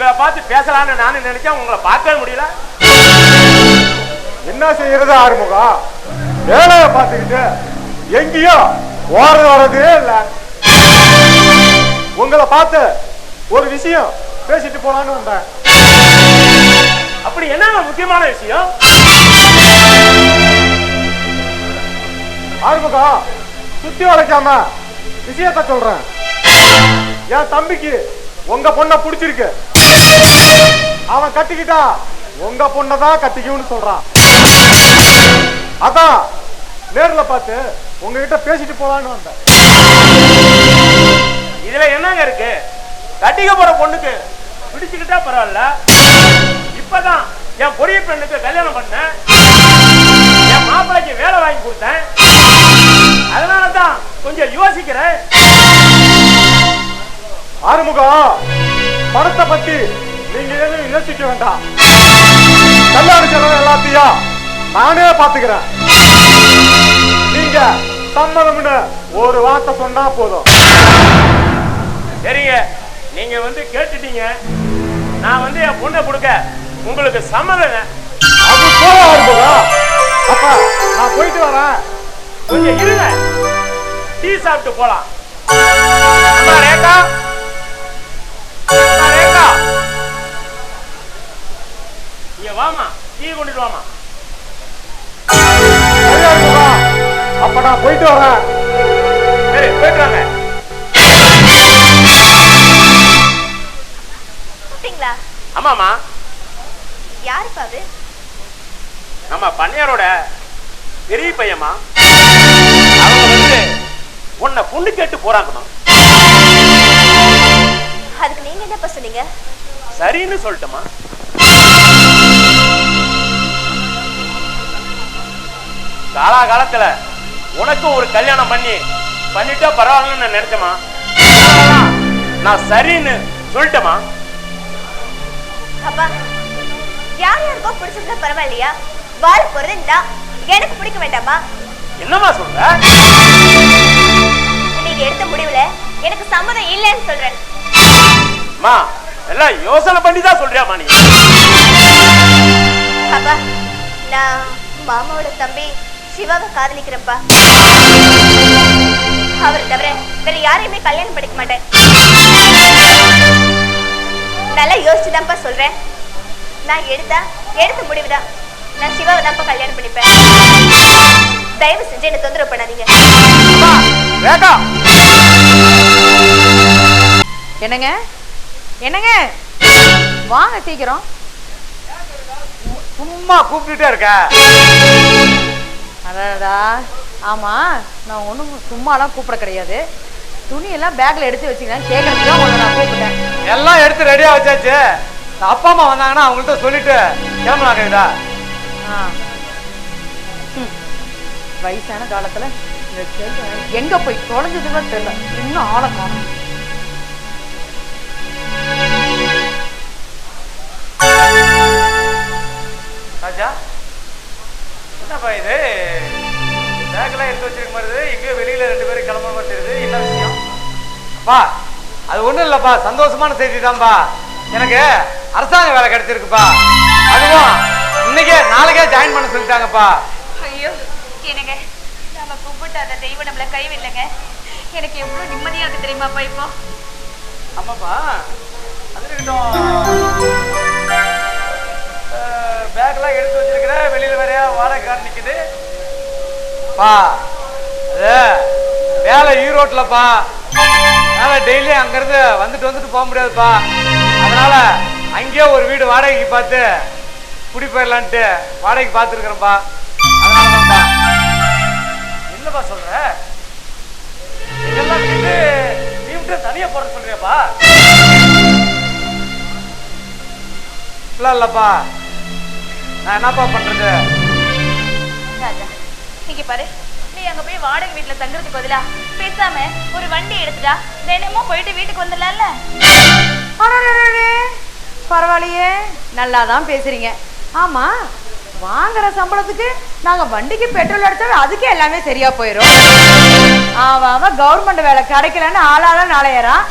உங்களை பார்த்து பேசலான்னு நானும் நினைச்சேன், உங்களை பார்க்கவே முடியல. என்ன செய்யறது ஆறுமுகம்? வேலையை பார்த்துக்கிட்டு எங்கேயோ ஓடுறது வர்றதே இல்லை. உங்களை பார்த்து ஒரு விஷயம் பேசிட்டு போலான்னு வந்தேன். அப்படி என்ன முக்கியமான விஷயம்? ஆறுமுகம், சுத்தி வளைக்காம விஷயத்த சொல்றேன். என் தம்பிக்கு உங்க பொண்ணை பிடிச்சிருக்கு. அவன் கட்டிக்கிட்டா உங்க பொண்ணை தான் கட்டிக்கும்னு சொல்றான். அதான் நேர்ல பார்த்து உங்ககிட்ட பேசிட்டு போலான்னு வந்தேன். இதுல என்னங்க இருக்கு? கட்டிக்க போற பொண்ணுக்கு பிடிச்சுக்கிட்டா பரவாயில்ல. இப்பதான் என் பொரிய பெண்ணுக்கு கல்யாணம் பண்ணேன், என் மாப்பிள்ளைக்கு வேலை வாங்கி கொடுத்தேன். அதனாலதான் கொஞ்சம் யோசிக்கிறேன். ஆறுமுகம், பணத்தை பத்தி நீங்க எதுவும் யோசிக்க வேண்டாம். கல்யாண செலவு எல்லாத்தையும் நானே பாத்துக்கிறேன். நீங்க சம்மதம்னு ஒரு வார்த்தை சொன்னா போதும். சரிங்க, நீங்க கேட்டுட்டீங்க. நான் என் பொண்ணை கொடுக்க உங்களுக்கு சம்மதங்க. அது போல ஆறுமுகம். அப்ப நான் போயிட்டு வரேன். கொஞ்சம் இருங்க, டீ சாப்பிட்டு போலாம். ரேகா, ரேகா, இங்க வாமா, டீ கொண்டுட்டு வாமா. அப்ப நான் போயிட்டு வரேன். சரி, போயிட்டு வாங்க. ஆமாமா. யாருப்பா அது? நம்ம பண்ணையாரோட பெரிய பையமா. அவங்க உன்னை பொண்ணு கேட்டு போறாங்கம்மா. அதுக்கு நீங்க என்னப்பா சொன்னீங்க? சரின்னு சொல்லட்டுமா? காலாகாலத்துல உனக்கு ஒரு கல்யாணம் பண்ணிட்டா பரவாயில்லன்னு நான் நினைச்சமா. நான் சரின்னு சொல்லட்டுமா? அப்பா, யார் யாருக்கோ பிடிச்சிருந்தா பரவாயில்லையா? வாழ போறது நான், எனக்கு பிடிக்க வேண்டாமா? என்னமா சொல்ற? நீங்க எடுத்த முடிவுல எனக்கு சம்மதம் இல்லைன்னு சொல்றேன். மா, எல்லாம் யோசனை பண்ணி தான் சொல்றியாமா நீ? அப்பா, நான் மாமாவோட தம்பி சிவாவை காதலிக்கிறப்பா. அவரை தவிர வேற யாரையுமே கல்யாணம் பண்ணிக்க மாட்டேன். நல்லா யோசிச்சுதான்ப்பா சொல்றேன். நான் எடுத்த முடிவுதான். நான் சிவாவை தான்ப்பா கல்யாணம் பண்ணிப்பேன். தயவு செஞ்சு என்ன தொந்தரவு பண்ணாதீங்க. என்னங்க என்னங்க, வாங்க சீக்கிரம். சும்மா கூப்பிட்டுட்டே இருக்க. அடடா, ஆமா, நான் ஒன்றும் சும்மாலாம் கூப்பிட கிடையாது. துணியெல்லாம் பேக்ல எடுத்து வச்சுக்கிறேன் கேட்கறதுக்கு தான் உங்களை நான் கூப்பிட்டேன். எல்லாம் எடுத்து ரெடியா வச்சாச்சு. அப்பா அம்மா வந்தாங்கன்னா அவங்கள்ட்ட சொல்லிட்டு கிளம்பலாம். கேக்குதா? வயசான காலத்துல எங்க போய் தொலைஞ்சதுன்னு தெரியல. இன்னும் ஆளை காணும். ராஜா, என்னப்பா இது? பேக்கெல்லாம் எடுத்து வச்சிருக்க மாதிரி எங்கேயோ வெளியில 2 பேரும் கிளம்ப மாதிரி தெரியுது. என்ன விஷயம்? அப்பா, அது ஒண்ணும் இல்லப்பா, சந்தோஷமான செய்தி தான்ப்பா. எனக்கு அரசாங்க வேலை கிடைச்சிருக்குப்பா. அதுவும் இன்னைக்கே நாளைக்கே ஜாயின் பண்ண சொல்லிட்டாங்கப்பா. ஐயோ, என்னங்க, நாம கூப்பிட்டு அந்த தெய்வம் நம்மள கைவிடலைங்க. எனக்கு எவ்வளவு நிம்மதியா இருக்கு தெரியுமாப்பா இப்போ? ஆமாப்பா, அது இருக்கட்டும். பேக்கெல்லாம் எடுத்து வச்சிருக்கிற, வெளியில வேறையா வாடகைக்காரர் நிக்குது. பா, அது வேலை ஈரோட்லப்பா. வேலை டெய்லி அங்கிருந்து வந்துட்டு போக முடியாதுப்பா. அதனால அங்கேயே ஒரு வீடு வாடகைக்கு பார்த்து குடி போயிடலான்ட்டு வாடகைக்கு பார்த்துருக்கிறேன்ப்பா. அதனாலதான்ப்பா. என்னப்பா சொல்ற? இதெல்லாம் விட்டு நீ விட்டு தனியா போற சொல்றியாப்பா? இல்லப்பா, நான் என்னப்பா பண்றது? ராஜா, இங்க பாரு, நீ அங்க போய் வாடகை வீட்டுல தங்குறதுக்கு பதிலா பேசாம ஒரு வண்டி எடுத்துட்டா தினமும் போயிட்டு வீட்டுக்கு வந்துடலாம்ல. பரவாயில்லையே, நல்லாதான் பேசுறீங்க. ஆமா, வாங்குற சம்பளத்துக்கு நாங்க வண்டிக்கு பெட்ரோல் அடிச்சா அதுக்கே எல்லாமே சரியா போயிடும். அவன் கவர்மெண்ட் வேலை கிடைக்கலன்னு ஆளால நாளையறான்.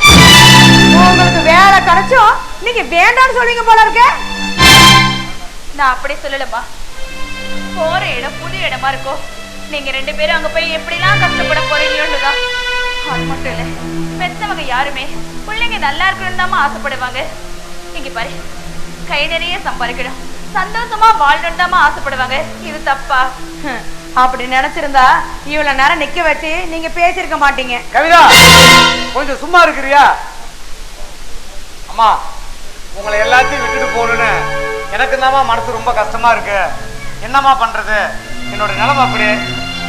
உங்களுக்கு வேலை கிடைச்சும் நீங்க நீங்க வேண்டாம்னு சொல்வீங்க போல இருக்க. நான் அப்படி சொல்லலம்மா. போற இடம் புது இடமா இருக்கும். நீங்க 2 பேரும் அங்க போய் எப்படிலாம் கஷ்டப்பட போறீங்களோன்னுதான். அது மட்டும் இல்ல, பெத்தவங்க யாருமே பிள்ளைங்க நல்லா இருக்கணும்னு தான் ஆசைப்படுவாங்க. இங்க பாரு, கை நிறைய சம்பாதிக்கணும், சந்தோஷமா வாழணும் தான் ஆசைப்படுவாங்க. இது தப்பா? அப்படி நினைச்சிருந்தா இவ்வளவு நேரம் நிக்க வச்சு நீங்க பேசிருக்க மாட்டீங்க. கவிதா, கொஞ்சம் சும்மா இருக்கிறியா? அம்மா, உங்களை எல்லாத்தையும் விட்டுட்டு போகணுன்னு எனக்கு தான்மா மனசு ரொம்ப கஷ்டமா இருக்கு. என்னம்மா பண்றது? என்னோட நிலைமை அப்படி.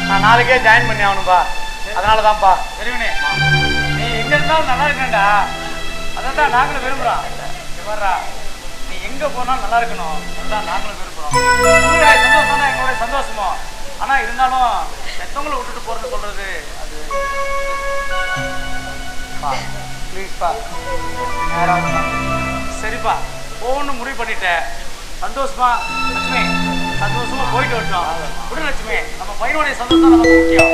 நான் நாளைக்கே ஜாயின் பண்ணி ஆகணும்பா. அதனால தான்ப்பா. தெரியுனே, நீ எங்க இருந்தாலும் நல்லா இருக்கேன்டா. அதான் நாங்களும் விரும்புறோம். வர்றா, நீ எங்க போனாலும் நல்லா இருக்கணும். அதுதான் நாங்களும் விரும்புறோம். உங்களுடைய சந்தோஷம் தான் எங்களுடைய சந்தோஷமோ. ஆனா இருந்தாலும் மற்றவங்களை விட்டுட்டு போறது சொல்றது அது ப்ளீஸ்ப்பா. சரிப்பா, போகணும்னு முடிவு பண்ணிட்டேன். சந்தோஷமா லட்சுமி, சந்தோஷமா போயிட்டு வரட்டும். விடு லட்சுமி, நம்ம பையனுடைய சந்தோஷம் நமக்கு முக்கியம்.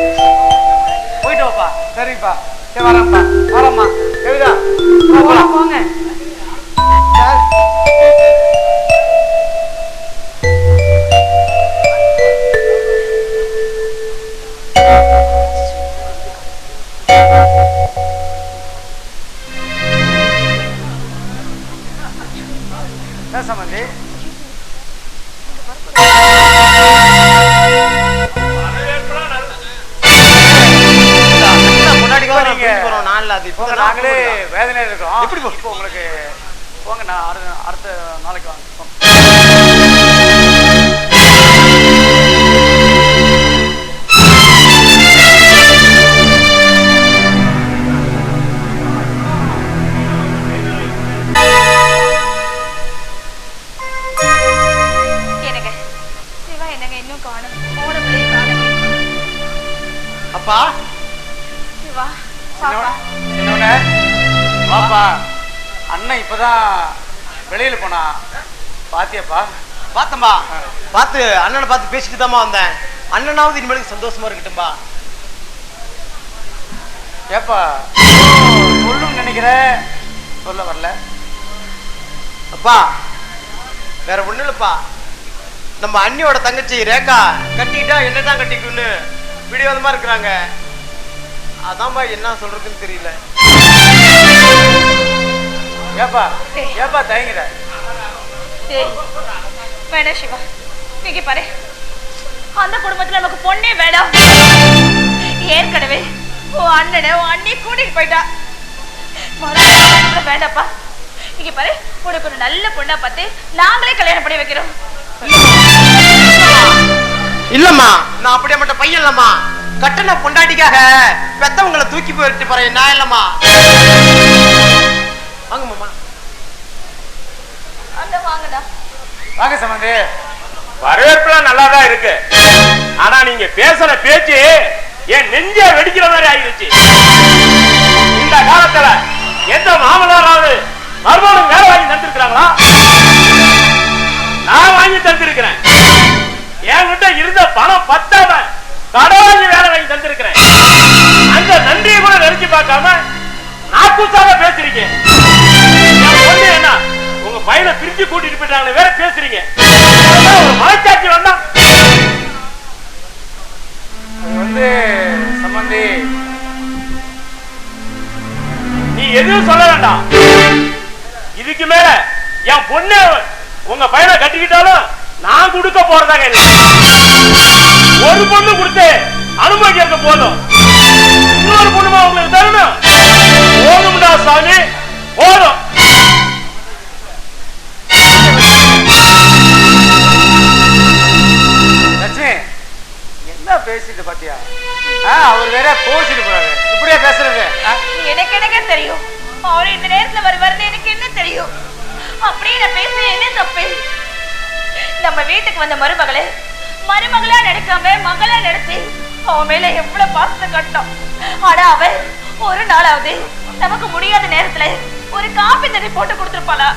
போயிட்டு வாப்பா. சரிப்பா, சரி வரேன்ப்பா. வரம்மா. கவிதா போங்க. சம்பந்தி, நாங்களே வேதனையில் இருக்கோம். எப்படி இப்போ உங்களுக்கு போங்க, நான் அடுத்த நாளைக்கு வாங்க. அப்பா, பாப்பா, அண்ணன் இப்பதான் வெளியில போனா. பாத்தியாப்பா? பார்த்தம்பா. பார்த்து அண்ணனை பார்த்து பேசிட்டு தாமா வந்தேன். அண்ணனாவது இனிமேலுக்கு சந்தோஷமா இருக்கட்டும்பா. ஏப்பா சொல்லுன்னு நினைக்கிற, சொல்ல வரல. அப்பா, வேற ஒண்ணு இல்லப்பா. நம்ம அண்ணியோட தங்கச்சி ரேகா கட்டிக்கிட்டா என்னதான் கட்டிக்குன்னு பிடிவாதமா இருக்கிறாங்க. அதான்பா என்ன சொல்றதுன்னு தெரியல. ஏப்பா ஏப்பா தயங்குற? வேணாம் சிவா, நீங்க பாரு, அந்த குடும்பத்துல நமக்கு பொண்ணே வேண்டாம். ஏற்கனவே உன் அண்ணனை உன் அண்ணி கூட்டிட்டு போயிட்டா. வேண்டாப்பா. இங்க பாரு, உனக்கு ஒரு நல்ல பொண்ணா பார்த்து நாங்களே கல்யாணம் பண்ணி வைக்கிறோம். இல்லம்மா, நான் அப்படியே மட்டும் பையன் இல்லம்மா. கட்டண பொண்டாட்டிக்காக பெத்தவங்களை தூக்கி போயிட்டு போறேன் நான் இல்லம்மா. வாங்க மாமா. அந்த வாங்கடா. வாங்க சம்பந்தி. வரவேற்பெல்லாம் நல்லா தான் இருக்கு. ஆனா நீங்க பேசுற பேச்சு என் நெஞ்ச வெடிக்கிற மாதிரி ஆகிடுச்சு. இந்த காலத்துல எந்த மாமனாராவது மருமகனும் வேலை வாங்கி தந்திருக்கிறாங்களா? நான் வாங்கி தந்திருக்கிறேன். என்கிட்ட இருந்த பணம் பத்தாம கடன் வாங்கி வேலை வாங்கி தந்திருக்கிறேன். அந்த நன்றியை கூட நினைச்சு பார்க்காம நாக்கூசாக பேசுறீங்க. என்ன உங்க பையனை பிரிஞ்சு கூட்டிட்டு போயிட்டாங்க வேற பேசுறீங்க. ஒரு மனச்சாட்சி வேண்டாம். அது சம்பந்தி, நீ எதுவும் சொல்ல வேண்டாம். இதுக்கு மேல என் பொண்ணு உங்க பையனை கட்டிக்கிட்டாலும் நான் கொடுக்க போறதாக இல்லை. ஒரு பொண்ணு கொடுத்து அனுபவிக்க போதும். இன்னொரு பொண்ணுமா உங்களுக்கு தரணும். போதும்டா சாமி, போதும். லட்சுமி என்ன பேசிட்டு பாத்தியா? அவர் வேற கோச்சிட்டு போறாரு. இப்படியே பேசுறது எனக்கு என்னங்க தெரியும்? அவரு இந்த நேரத்துல வருவாருன்னு எனக்கு என்ன தெரியும்? அப்படியே நான் பேசுறது என்ன தப்பு? நம்ம வீட்டுக்கு வந்த மருமகளா நடிக்காம மகளா நடிச்சு அவன் மேல எவ்வளவு பாசத்தை கட்டோம். ஆனா அவன் ஒரு நாளாவது நமக்கு முடியாத நேரத்துல ஒரு காபி தண்ணி போட்டு கொடுத்துருப்பாளா?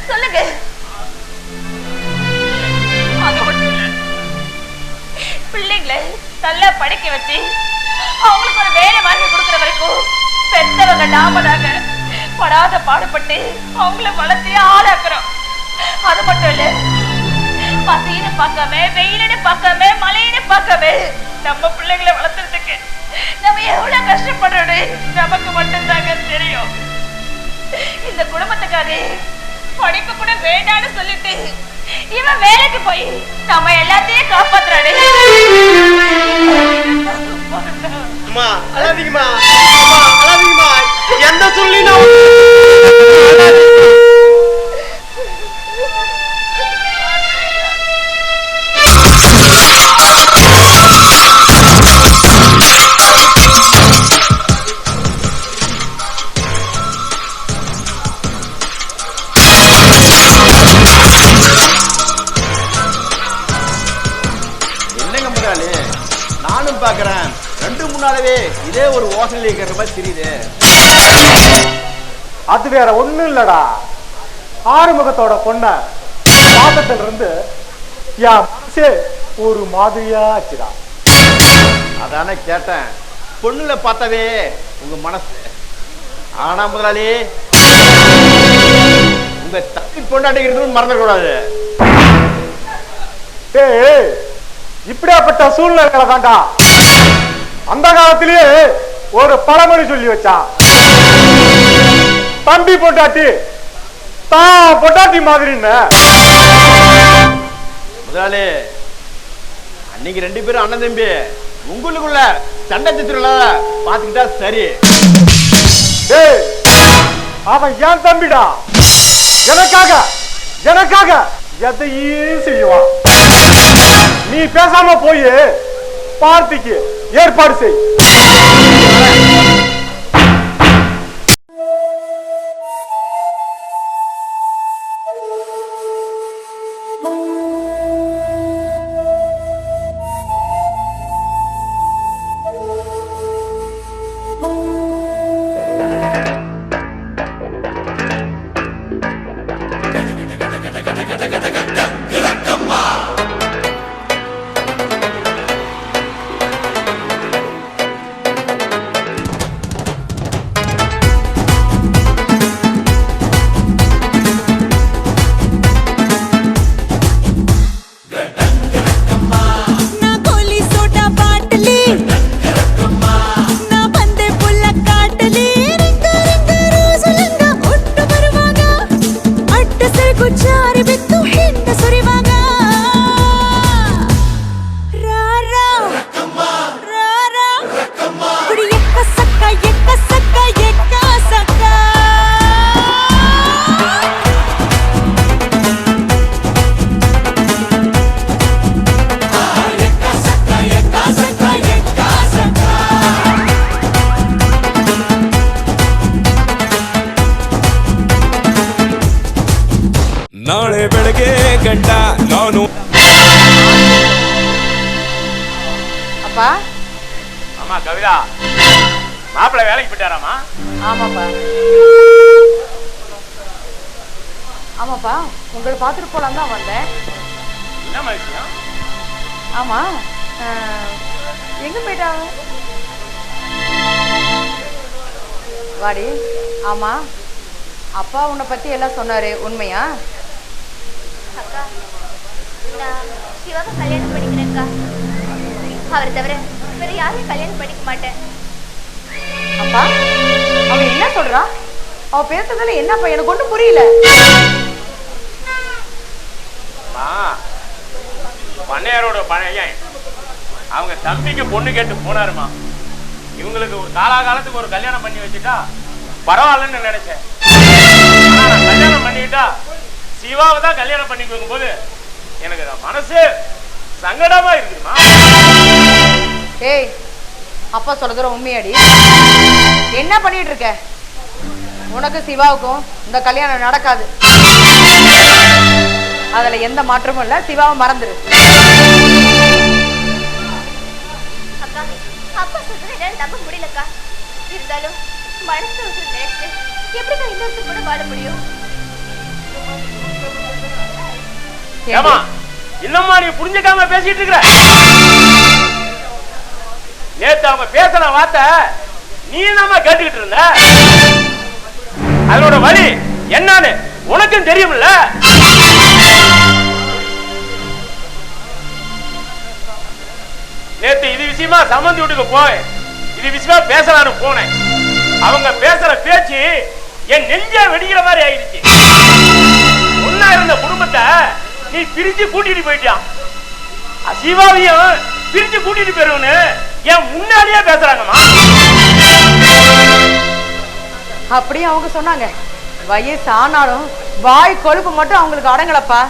சொல்லுங்க. அது மட்டும் இல்ல, பிள்ளைங்களை நல்லா படிக்க வச்சு அவங்களுக்கு ஒரு வேலை வாங்கி கொடுக்குற வரைக்கும் பெத்தவங்க நாம தாங்க. படாத பாடுபட்டு அவங்கள வளர்த்து ஆளாக்குறோம். அது மட்டும் இல்ல, பசின்னு பார்க்காம, வெயிலுன்னு பார்க்காம, மழைன்னு பார்க்காம நம்ம பிள்ளைங்களை வளர்த்துறதுக்கு நம்ம எவ்வளவு கஷ்டப்படுறோன்னு நமக்கு மட்டும்தாங்க தெரியும். இந்த குடும்பத்துக்காக படிப்பு கூட வேண்டான்னு சொல்லிட்டு இவன் வேலைக்கு போய் நம்ம எல்லாத்தையும் காப்பாத்துறானே. அம்மா அழாதீங்கம்மா, அழாதீங்கம்மா, என்ன சொல்லி நானும் பாக்குறேன். 2-3 நாளாவே இதே ஒரு ஓசனை இருக்கிற மாதிரி தெரியுது. அது வேற ஒண்ணும் இல்லடா, ஆறுமுகத்தோட பொண்ண பாதத்துல இருந்து என் மனசே ஒரு மாதிரியா ஆச்சுடா. அதானே கேட்டேன், பொண்ணுல பார்த்தாவே உங்க மனசு. ஆனா முதலாளி, உங்க தப்பி பொண்டாட்டிக்கிறது மறந்துடக்கூடாது. ஏய், இப்படியாப்பட்ட சூழ்நிலை தாண்டா அந்த காலத்திலேயே ஒரு பழமொழி சொல்லி வச்சான், தம்பி பொண்டாட்டி தான் பொண்டாட்டி மாதிரின்னு. முதலாளி, அன்னைக்கு 2 பேரும் அண்ணன் தம்பி உங்களுக்குள்ள சண்டை சித்திரல பாத்துக்கிட்டா சரி. ஏய், அவன் ஏன் தம்பிடா, எனக்காக எதையும் செய்வான். நீ பேசாம போய் பார்ட்டிக்கு ஏற்பாடு செய். ನಾಳೆ ಬೆಳಗ್ಗೆ ಗಂಟ ನಾನು அப்பா. ஆமா கவிதா, மாப்பிள்ளை வேலைக்கு போயிட்டாராமா? ஆமாப்பா, ஆமாப்பா, உங்களை பார்த்துட்டு போலாம் தான் வந்தேன். என்ன விஷயம்? ஆமா, எங்க போயிட்டாங்க? வாடி. ஆமா, அப்பா உன்னை பத்தி எல்லாம் சொன்னாரு, உண்மையா? அக்கா, நான் சிவாவை கல்யாணம் பண்ணிக்கிறேன்க்கா. அவரை தவிர வேற யாரையும் கல்யாணம் பண்ணிக்க மாட்டேன். அப்பா, அவ என்ன சொல்றா? அவ பேசுறதுல என்னப்பா எனக்கு ஒண்ணும் புரியல. பண்ணையாரோட பையன் அவங்க தம்பிக்கு பொண்ணு கேட்டு போனாருமா. இவங்களுக்கு ஒரு காலாகாலத்துக்கு ஒரு கல்யாணம் பண்ணி வச்சுட்டா பரவாயில்லன்னு நினைச்சேன். கல்யாணம் பண்ணிக்கிட்டா சிவாவை தான் கல்யாணம் பண்ணி கொடுக்கும் போது எனக்கு மனசு சங்கடமா இருக்குமா. ஏய், அப்பா சொல்றது உண்மையாடி? என்ன பண்ணிட்டு இருக்க? உனக்கு சிவாவுக்கும் இந்த கல்யாணம் நடக்காது. அதுல எந்த மாற்றமும் இல்ல. சிவாவை மறந்துரு. அக்கா, அப்பா சொல்றது என்னால நம்ப முடியலக்கா. இருந்தாலும் மனசு நினைச்சு எப்படிக்கா இன்னொருத்தர் கூட வாழ முடியும்? ஏமா இன்னமா நீ புரிஞ்சுக்காம பேசிட்டு இருக்கிற? நேத்து அவங்க பேசுற வார்த்தை நீ நம்ம கேட்டுக்கிட்டு இருந்த. அதனோட வழி என்னன்னு உனக்கும் தெரியும்ல. நேத்து இது விஷயமா சம்பந்தி வீட்டுக்கு போய் இது விஷயமா பேசலான்னு போனேன். அவங்க பேசுற பேச்சு என் நெஞ்ச வெடிக்கிற மாதிரி ஆயிடுச்சு. ஒன்னா இருந்த குடும்பத்தை நீ பிரிச்சு கூட்டிட்டு போயிட்டான். சிவாவையும் பிரிச்சு கூட்டிட்டு போயிருவனு என் முன்னாடியே பேசுறாங்கம்மா. அப்படியே அவங்க சொன்னாங்க. வயசு ஆனாலும் வாய் கொழுப்பு மட்டும் அவங்களுக்கு அடங்கலப்பா.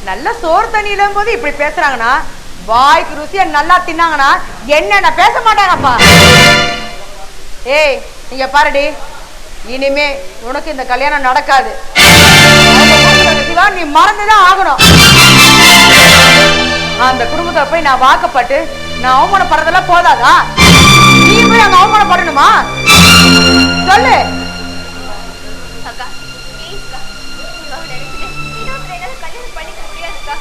நல்ல சோறு தண்ணி இல்லாம போது இப்படி பேசுறாங்கன்னா வாய்க்கு ருசியா நல்லா தின்னாங்கன்னா என்ன பேச மாட்டாங்கப்பா. ஏய் நீங்க பாருடி, இனிமே உனக்கு இந்த கல்யாணம் நடக்காது. நீ மறந்துதான் ஆகணும். அந்த குடும்பத்தை போய் நான் வாக்கப்பட்டு நான் அவமானப்படுறதெல்லாம் போதாதா? நீ போய் அங்க அவமானப்படணுமா? சொல்லு. அக்கா ப்ளீஸ்க்கா, இவங்க நினைச்சிட்டு இன்னொரு என்னால கல்யாணம் பண்ணிக்க முடியாதுக்கா.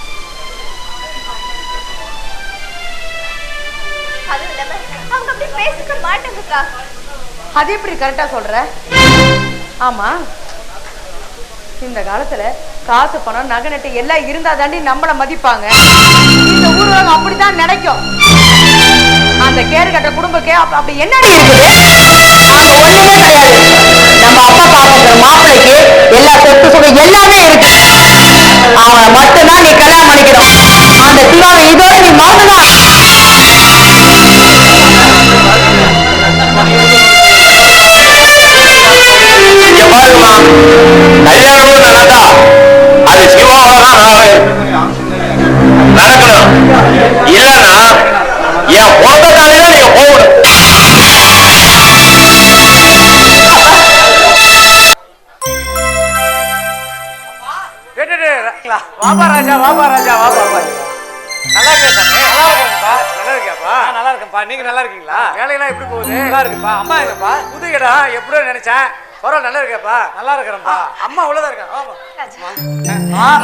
அதுவும் இல்லாம அவங்க அப்படி பேசிக்க மாட்டாங்கக்கா. அது எப்படி கரெக்டா சொல்ற? ஆமா, இந்த காலத்துல காசு பணம் நகை நட்டு எல்லாம் இருந்தா தாண்டி நம்மள மதிப்பாங்க. இந்த ஊர்வலம் அப்படித்தான் நினைக்கும். அந்த கேடு கட்ட குடும்பக்கே அப்படி என்ன இருக்குது? அங்க ஒண்ணுமே கிடையாது. நம்ம அப்பா பாக்குற மாப்பிள்ளைக்கு எல்லா சொத்து சுகம் எல்லாமே இருக்கு. அவனை மட்டும்தான் நீ கல்யாணம் பண்ணிக்கணும். அந்த சிவாவை இதோட நீ மறந்துதான். கல்யாணமும் நடந்தா அது சிவாவாதான் நடக்கணும். இல்லன்னா என் பொறுத்தாலே நீங்க போகணும். வாபா ராஜா, வாபா ராஜா, வாபா. நல்லா இருக்கா சாமி? நல்லா இருக்கேன்ப்பா. நல்லா இருக்கியாப்பா? நல்லா இருக்கேன்ப்பா. நீங்க நல்லா இருக்கீங்களா? வேலையெல்லாம் எப்படி போகுது? நல்லா இருக்குப்பா. அம்மா எங்கப்பா? புது இடம் எப்படியோ நினைச்சேன். பரவாயில்ல, நல்லா இருக்கியாப்பா? நல்லா இருக்கிறேன்ப்பா. அம்மா உள்ளதா இருக்கா?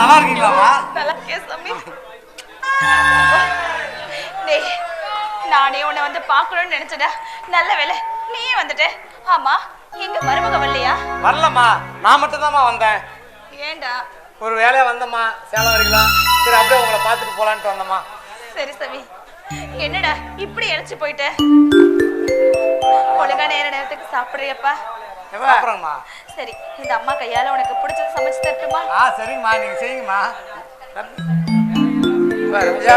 நல்லா இருக்கீங்களாப்பா? நல்லா இருக்கேன் சாமி. டேய், நானே உன்னை வந்து பார்க்கணும்னு நினைச்சடா. நல்ல வேலை நீ வந்துட்ட. ஆமா, எங்க மருமக வரலையா? வரலம்மா, நான் மட்டும் தான்மா வந்தேன். ஏண்டா? ஒரு வேலையா வந்தம்மா, சேலம் வரைக்கும். சரி, அப்படியே உங்களை பார்த்துட்டு போலான்ட்டு வந்தம்மா. சரி சாமி, என்னடா இப்படி இழைச்சு போயிட்ட? ஒழுங்கா நேரத்துக்கு சாப்பிடுறியப்பா? சாப்பிட்றேங்கம்மா. சரி, இந்த அம்மா கையால உனக்கு பிடிச்சது சமைச்சு தட்டுமா? சரிங்கம்மா, நீங்க செய்யுங்கம்மா. ரம்ஜா,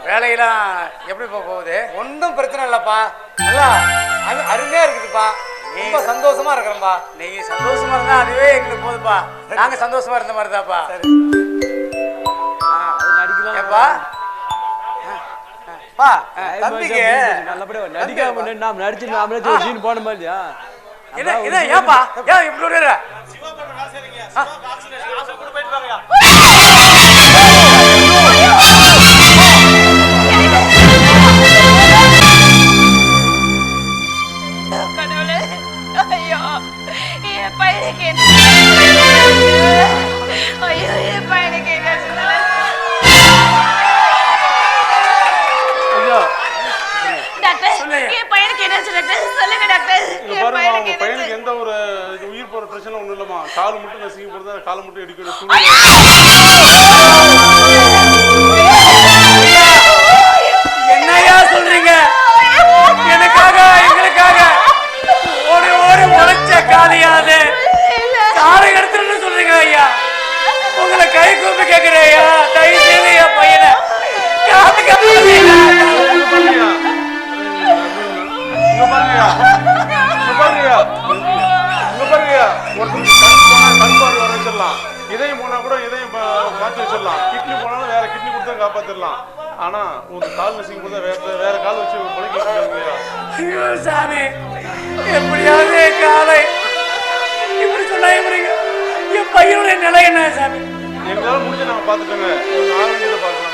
வேலையெல்லாம் எப்படி போகுது? ஒன்றும் பிரச்சனை இல்லைப்பா, நல்லா அருமையா இருக்குதுப்பா. ரொம்ப சந்தோஷமா இருக்கிறோம்பா. நீங்க சந்தோஷமா இருந்தா அதுவே எங்களுக்கு போதுப்பா. நாங்க சந்தோஷமா இருந்த மாதிரி தான்ப்பா. ஏப்பா தம்பிக்கு நல்லபடியா நடிக்காம நாம நடிச்சு நாமளே சீன் போனோமா இல்லையா? என்ன ஏப்பா ஏன் இப்படி ஒரு கடவுளே, ஐயோ என் பையனுக்கு என்ன? ஐயோ என் பையனுக்கு என்ன? டாக்டர், என் பையனுக்கு என்னாச்சு டாக்டர்? சொல்லுங்க டாக்டர். என் பையனுக்கு எந்த ஒரு உயிர் போற பிரச்சனை ஒண்ணும் இல்லமா. கால் மட்டும் நசுங்கி போறது, கால் மட்டும் எடுக்கிற என்னையா சொல்றீங்க? எனக்காக எங்களுக்காக ஒரு ஒரு முளைச்ச காலியாது காலை எடுத்துட்டு சொல்றீங்க ஐயா. உங்களை கை கூப்பி கேட்கிறேன் ஐயா, தயவு செய்து என் பையனை காத்துக்க இதயம் போனா கூட இதயம் மாற்றி வச்சிடலாம். கிட்னி போனாலும் வேற கிட்னி கொடுத்தா காப்பாத்திடலாம். ஆனா ஒரு கால் நசுங்கி கொடுத்தா வேற கால் வச்சு ஐயோ சாமி, எப்படியாவது காலை இப்படி சொன்னா எப்படிங்க? என் பையனுடைய நிலை என்ன சாமி? எங்களால முடிஞ்ச நாங்க பாத்துட்டோங்க. ஆரம்பிச்சு பாக்கலாம்.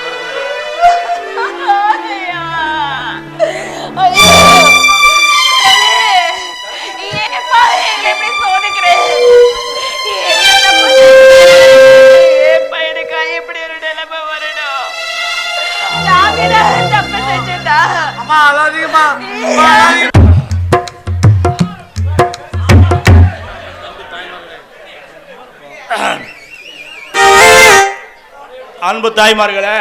அம்மா அதாதீங்கம்மா. அன்பு தாய்மார்களே,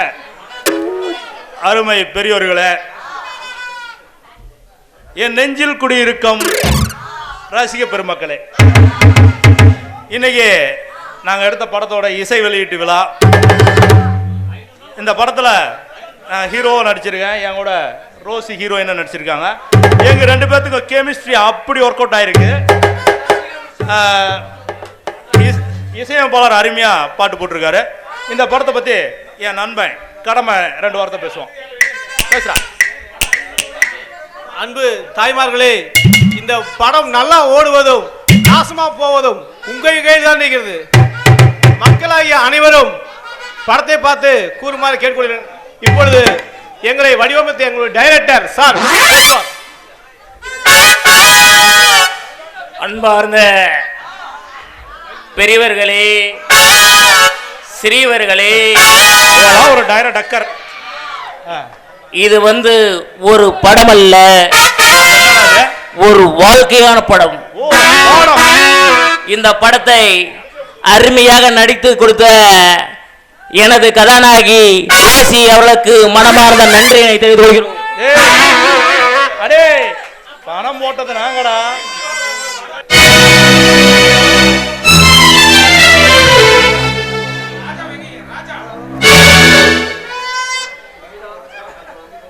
அருமை பெரியோர்களே, என் நெஞ்சில் குடியிருக்கும் ரசிக பெருமக்களே, இன்னைக்கு நாங்கள் எடுத்த படத்தோட இசை வெளியீட்டு விழா. இந்த படத்தில் நான் ஹீரோவை நடிச்சிருக்கேன், என் கூட ரோசி ஹீரோயினாக நடிச்சிருக்காங்க. எங்கள் 2 பேர்த்துக்கும் கெமிஸ்ட்ரி அப்படி ஒர்க் அவுட் ஆயிருக்கு. இசையமைப்பாளர் அருமையாக பாட்டு போட்டிருக்காரு. இந்த படத்தை பற்றி என் நண்பன் கடமை 2 வார்த்தை பேசுவோம். பேசுகிறா. அன்பு தாய்மார்களே, இந்த படம் நல்லா ஓடுவதும் நாசமா போவதும் உங்கள் கையில் தான் இருக்கிறது. மக்களாகிய அனைவரும் படத்தை பார்த்து கூறுமாறு கேட்டுக்கொள்கிறேன். இப்பொழுது எங்களை வடிவமைத்த எங்களுடைய டைரக்டர் சார். அன்பார்ந்த பெரியவர்களே, சிறியவர்களே, ஒரு டைரக்டர். இது ஒரு படம் அல்ல, ஒரு வாழ்க்கையான படம். இந்த படத்தை அருமையாக நடித்து கொடுத்த எனது கதாநாயகி ரோசி அவர்களுக்கு மனமார்ந்த நன்றியை தெரிவித்துக் கொள்கிறோம். அடே, பணம் போட்டது நாங்கடா.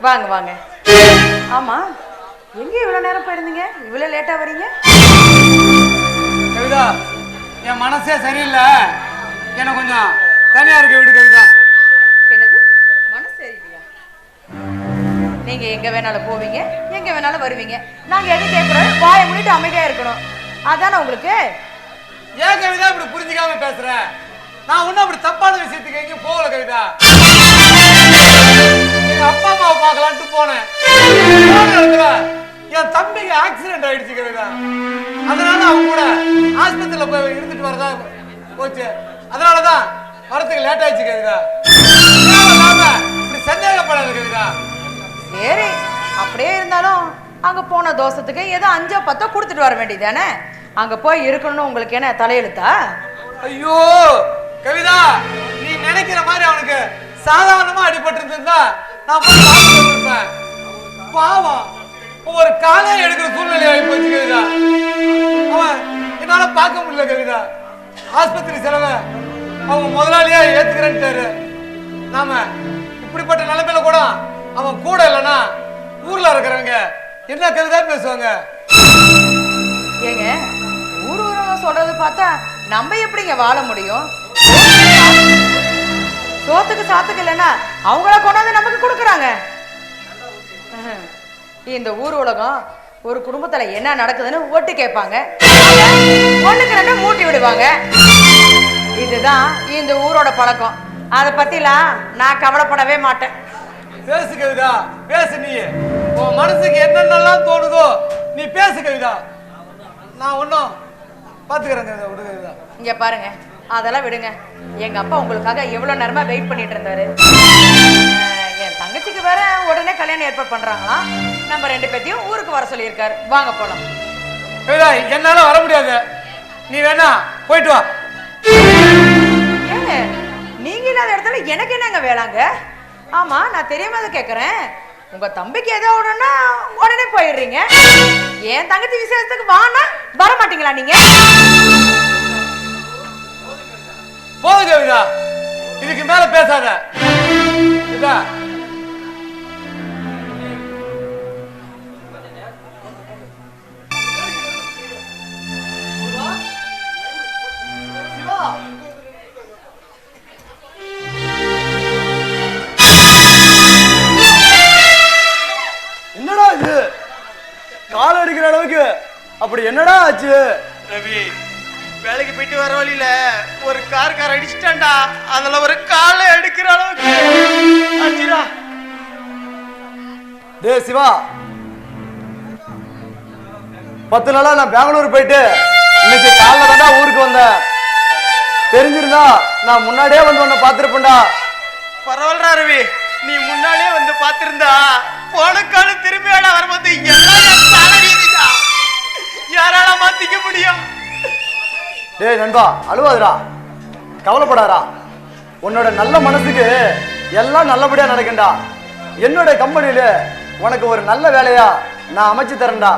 வாங்க வாங்க. ஆமா, எங்க இவ்வளவு நேரம் போயிருந்தீங்க? இவ்வளவு லேட்டா வரீங்க? கவிதா, என் மனசே சரியில்லை, எனக்கு கொஞ்சம் தனியா இருக்க விடு கவிதா. என்னது மனசு சரியில்லையா? நீங்க எங்க வேணாலும் போவீங்க, எங்க வேணாலும் வருவீங்க. நாங்க எது கேட்கிறோம், வாயை மூடிட்டு அமைதியா இருக்கணும். அதானே உங்களுக்கு? ஏன் கவிதா இப்படி புரிஞ்சுக்காம பேசுற? நான் ஒன்னும் அப்படி தப்பான விஷயத்துக்கு எங்கேயும் போகல கவிதா. எங்க அப்பா அம்மாவை பார்க்கலான்ட்டு போனேன். என் தம்பிக்கு ஆக்சிடென்ட் ஆயிடுச்சு கவிதா. அதனால அவங்க கூட ஆஸ்பத்திரியில போய் இருந்துட்டு வரதா போச்சு. அதனாலதான் வரத்துக்கு லேட் ஆயிடுச்சு கவிதா. இப்படி சந்தேகப்படாது கவிதா. சரி, அப்படியே இருந்தாலும் அங்க போன தோசத்துக்கு ஏதோ 5 10 கொடுத்துட்டு வர வேண்டியதானே? அங்க போய் இருக்கணும்னு உங்களுக்கு என்ன தலையெழுத்தா? ஐயோ கவிதா, நீ நினைக்கிற மாதிரி அவனுக்கு சாதாரணமா அடிபட்டு இருந்தா நான் போய் பார்த்துருப்பேன். பாவம், ஒரு காலை எடுக்கிற சூழ்நிலை ஆகி போச்சு கவிதா. அவன் என்னால பார்க்க முடியல கவிதா. ஆஸ்பத்திரி செலவை அவங்க முதலாளியா ஏத்துக்கிறேன்ட்டாரு. நாம இப்படிப்பட்ட நிலைமையில கூட அவன் கூட இல்லைன்னா ஊர்ல இருக்கிறவங்க என்ன கவிதா பேசுவாங்க? ஏங்க, ஊர்வரவங்க சொல்றது பார்த்தா நம்ம எப்படிங்க வாழ முடியும்? சோத்துக்கு சாத்துக்கு இல்லைன்னா அவங்கள கொண்டாந்து நமக்கு கொடுக்குறாங்க. இந்த ஊர் உலகம் ஒரு குடும்பத்துல என்ன நடக்குதுன்னு ஒட்டு கேட்பாங்க, 1க்கு 2 மூட்டி விடுவாங்க. இதுதான் இந்த ஊரோட பழக்கம். அதை பத்திலாம் நான் கவலைப்படவே மாட்டேன். பேசு கவிதா, பேசு. நீ உன் மனசுக்கு என்னென்னலாம் தோணுதோ நீ பேசு கவிதா. நான் ஒன்னும் பாத்துக்கிறேன் கவிதா, விடு கவிதா. இங்க பாருங்க, அதெல்லாம் விடுங்க. எங்க அப்பா உங்களுக்காக எவ்வளவு நேரமா வெயிட் பண்ணிட்டு இருந்தாரு. என் தங்கச்சிக்கு வேற உடனே கல்யாணம் ஏற்பாடு பண்றாங்களா? நம்ம 2 பேத்தையும் ஊருக்கு வர சொல்லியிருக்காரு. வாங்க போலாம். கவிதா, என்னால வர முடியாது, நீ வேணா போயிட்டு வா. ஏங்க, நீங்க இல்லாத இடத்துல எனக்கு என்னங்க வேளாங்க? ஆமா, நான் தெரியாம அதை கேக்குறேன். உங்க தம்பிக்கு ஏதோ ஒண்ணுன்னா உடனே போயிடுறீங்க. என் தங்கச்சி விசேஷத்துக்கு வானா வர மாட்டீங்களா நீங்க? போது கவிதா, இதுக்கு மேல பேசாத. கவிதா, என்னடா இது? கால் அடிக்கிற அளவுக்கு அப்படி என்னடா ஆச்சு? ரவி, வேலைக்கு போயிட்டு வர வழியில ஒரு கார் அடிச்சுட்டான்டா. அதுல ஒரு காலை எடுக்கிற அளவுக்கு ஆச்சுடா. டேய் சிவா, 10 நாளா நான் பெங்களூர் போயிட்டு இன்னைக்கு காலைல தான்டா ஊருக்கு வந்தேன். தெரிஞ்சிருந்தா நான் முன்னாடியே வந்து உன்னை பார்த்திருப்பேன்டா. பரவாயில்ல ரவி, நீ முன்னாலே வந்து பார்த்திருந்தா போன காலம் திரும்பியாடா வரும்போது எல்லாம் யாரால மாத்திக்க முடியும்? டேய் நண்பா, அழுவாதுடா, கவலைப்படாதா. உன்னோட நல்ல மனசுக்கு எல்லாம் நல்லபடியா நடக்கும்டா. என்னோட கம்பெனியில உனக்கு ஒரு நல்ல வேலையா நான் அமைச்சு தரேன்டா.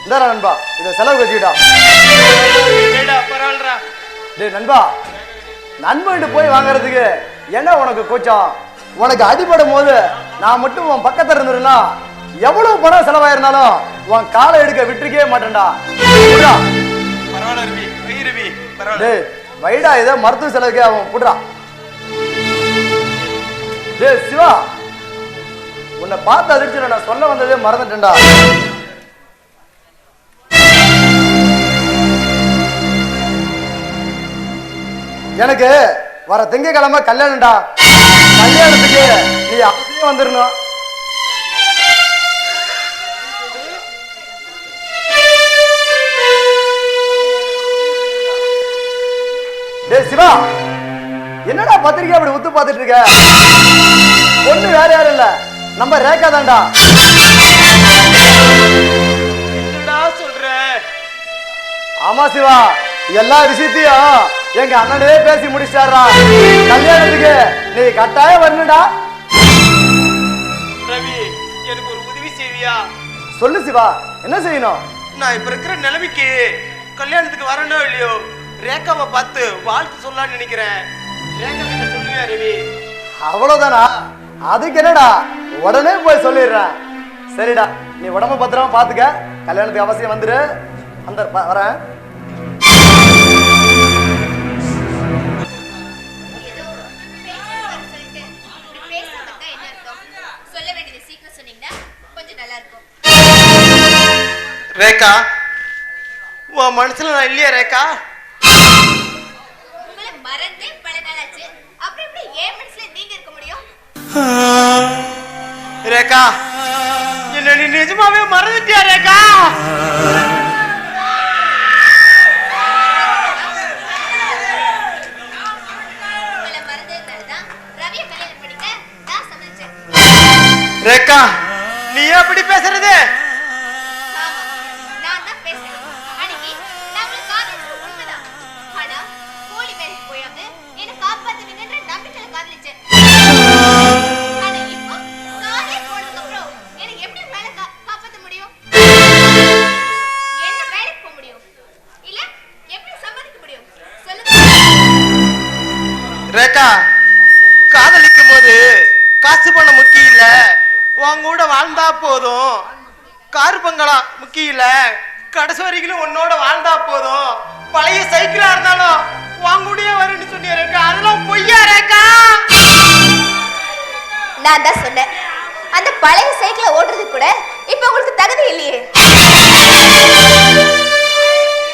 இந்தாடா நண்பா, இதை செலவு வச்சுக்கிட்டா. டேய் நண்பா, நண்பன்ட்டு போய் வாங்குறதுக்கு என்ன உனக்கு கூச்சம்? உனக்கு அடிபடும் போது நான் மட்டும் உன் பக்கத்துல இருந்திருந்தா எவ்வளவு பணம் செலவாயிருந்தாலும் உன் காலை எடுக்க விட்டுருக்கவே மாட்டேன்டா. டேய் வைடா, இதை மருத்துவ செலவுக்கு அவன் புடுறா. டேய் சிவா, உன்னை பார்த்து அதிர்ச்சி நான் சொல்ல வந்ததே மறந்துட்டேன்டா. எனக்கு வர திங்கக்கிழமை கல்யாணம்டா. கல்யாணத்துக்கு நீ அப்படியே வந்துடணும். டேய் சிவா, என்னடா பத்திரிக்கை அப்படி உத்து பார்த்துட்டு இருக்க? பொண்ணு வேற யாரும் இல்ல, நம்ம ரேகா தான்டா. சொல்ற? ஆமா சிவா, எல்லா விஷயத்தையும் எங்க அண்ணனே பேசி முடிச்சாரா. கல்யாணத்துக்கு நீ கட்டாயம் வரணும்டா. ரவி, எனக்கு ஒரு உதவி செய்வியா? சொல்லு சிவா, என்ன செய்யணும்? நான் இப்ப இருக்கிற நிலைமைக்கு கல்யாணத்துக்கு வரணும் இல்லையோ, ரேகாவை பார்த்து வாழ்த்து சொல்லலாம்னு நினைக்கிறேன். ரேகா கிட்ட சொல்லுவியா ரவி? அவ்வளவுதானா? அதுக்கு என்னடா, உடனே போய் சொல்லிடுறேன். சரிடா, நீ உடம்பு பத்திரமா பாத்துக்க. கல்யாணத்துக்கு அவசியம் வந்துரு. அந்த வரேன். ரேகா, உன் மனசுல நான் இல்லையா ரேகா? உங்களை மறந்தே பல நாளாச்சு. அப்புறம் எப்படி ஏன் மனசுல நீங்க இருக்க முடியும்? ரேகா, என்ன நீ நிஜமாவே மறந்துட்டியா ரேகா? உங்களை மறந்ததுனாலதான் ரவியை கல்யாணம் பண்ணிக்க நான் சம்மதிச்சேன். ரேகா, நீ ஏன் அப்படி பேசுறது? ரேகா, காதலிக்கும் போது காசு பண்ண முக்கியம் இல்ல, உன் கூட வாழ்ந்தா போதும். காரு பங்களா முக்கியம் இல்ல, கடைசி வரைக்கும் உன்னோட வாழ்ந்தா போதும். பழைய சைக்கிளா இருந்தாலும் உன் கூடயே வருன்னு சொன்னிய ரேகா, அதெல்லாம் பொய்யா ரேகா? நான் தான் சொன்னேன், அந்த பழைய சைக்கிளை ஓட்டுறது கூட இப்ப உங்களுக்கு தகுதி இல்லையே.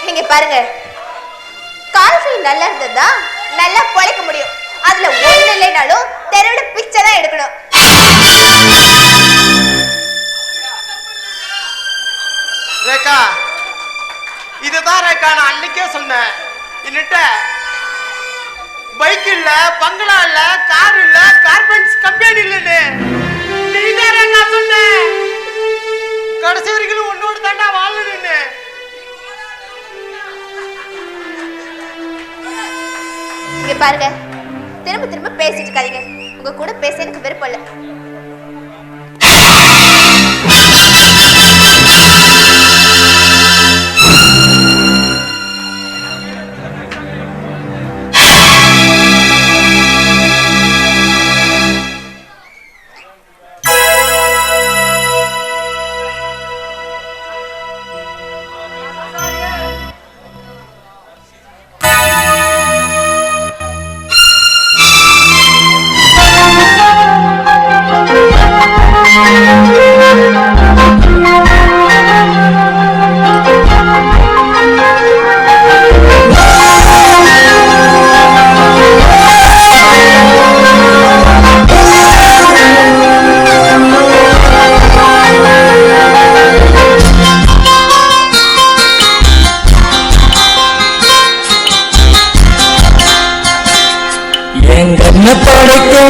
நீங்க பாருங்க, கால்கள் நல்லா இருந்ததா நல்லா பொழைக்க முடியும். அதுல ஒண்ணு இல்லைனாலும் தெருவில் பிச்சை தான் எடுக்கணும். ரேகா, இதுதான் ரேகா நான் அன்னைக்கே சொன்னேன். என்னட்ட பைக் இல்ல, பங்களா இல்ல, கார் இல்ல, கார்பென்ட்ஸ் கம்பெனி இல்லன்னு நீதான் ரேகா சொன்ன. கடைசி வரைக்கும் உன்னோட தாண்டா வாழணும்னு. இங்க பாருங்க, திரும்ப திரும்ப பேசிட்டு இருக்காதீங்க. உங்க கூட பேச எனக்கு விருப்பம் இல்லை.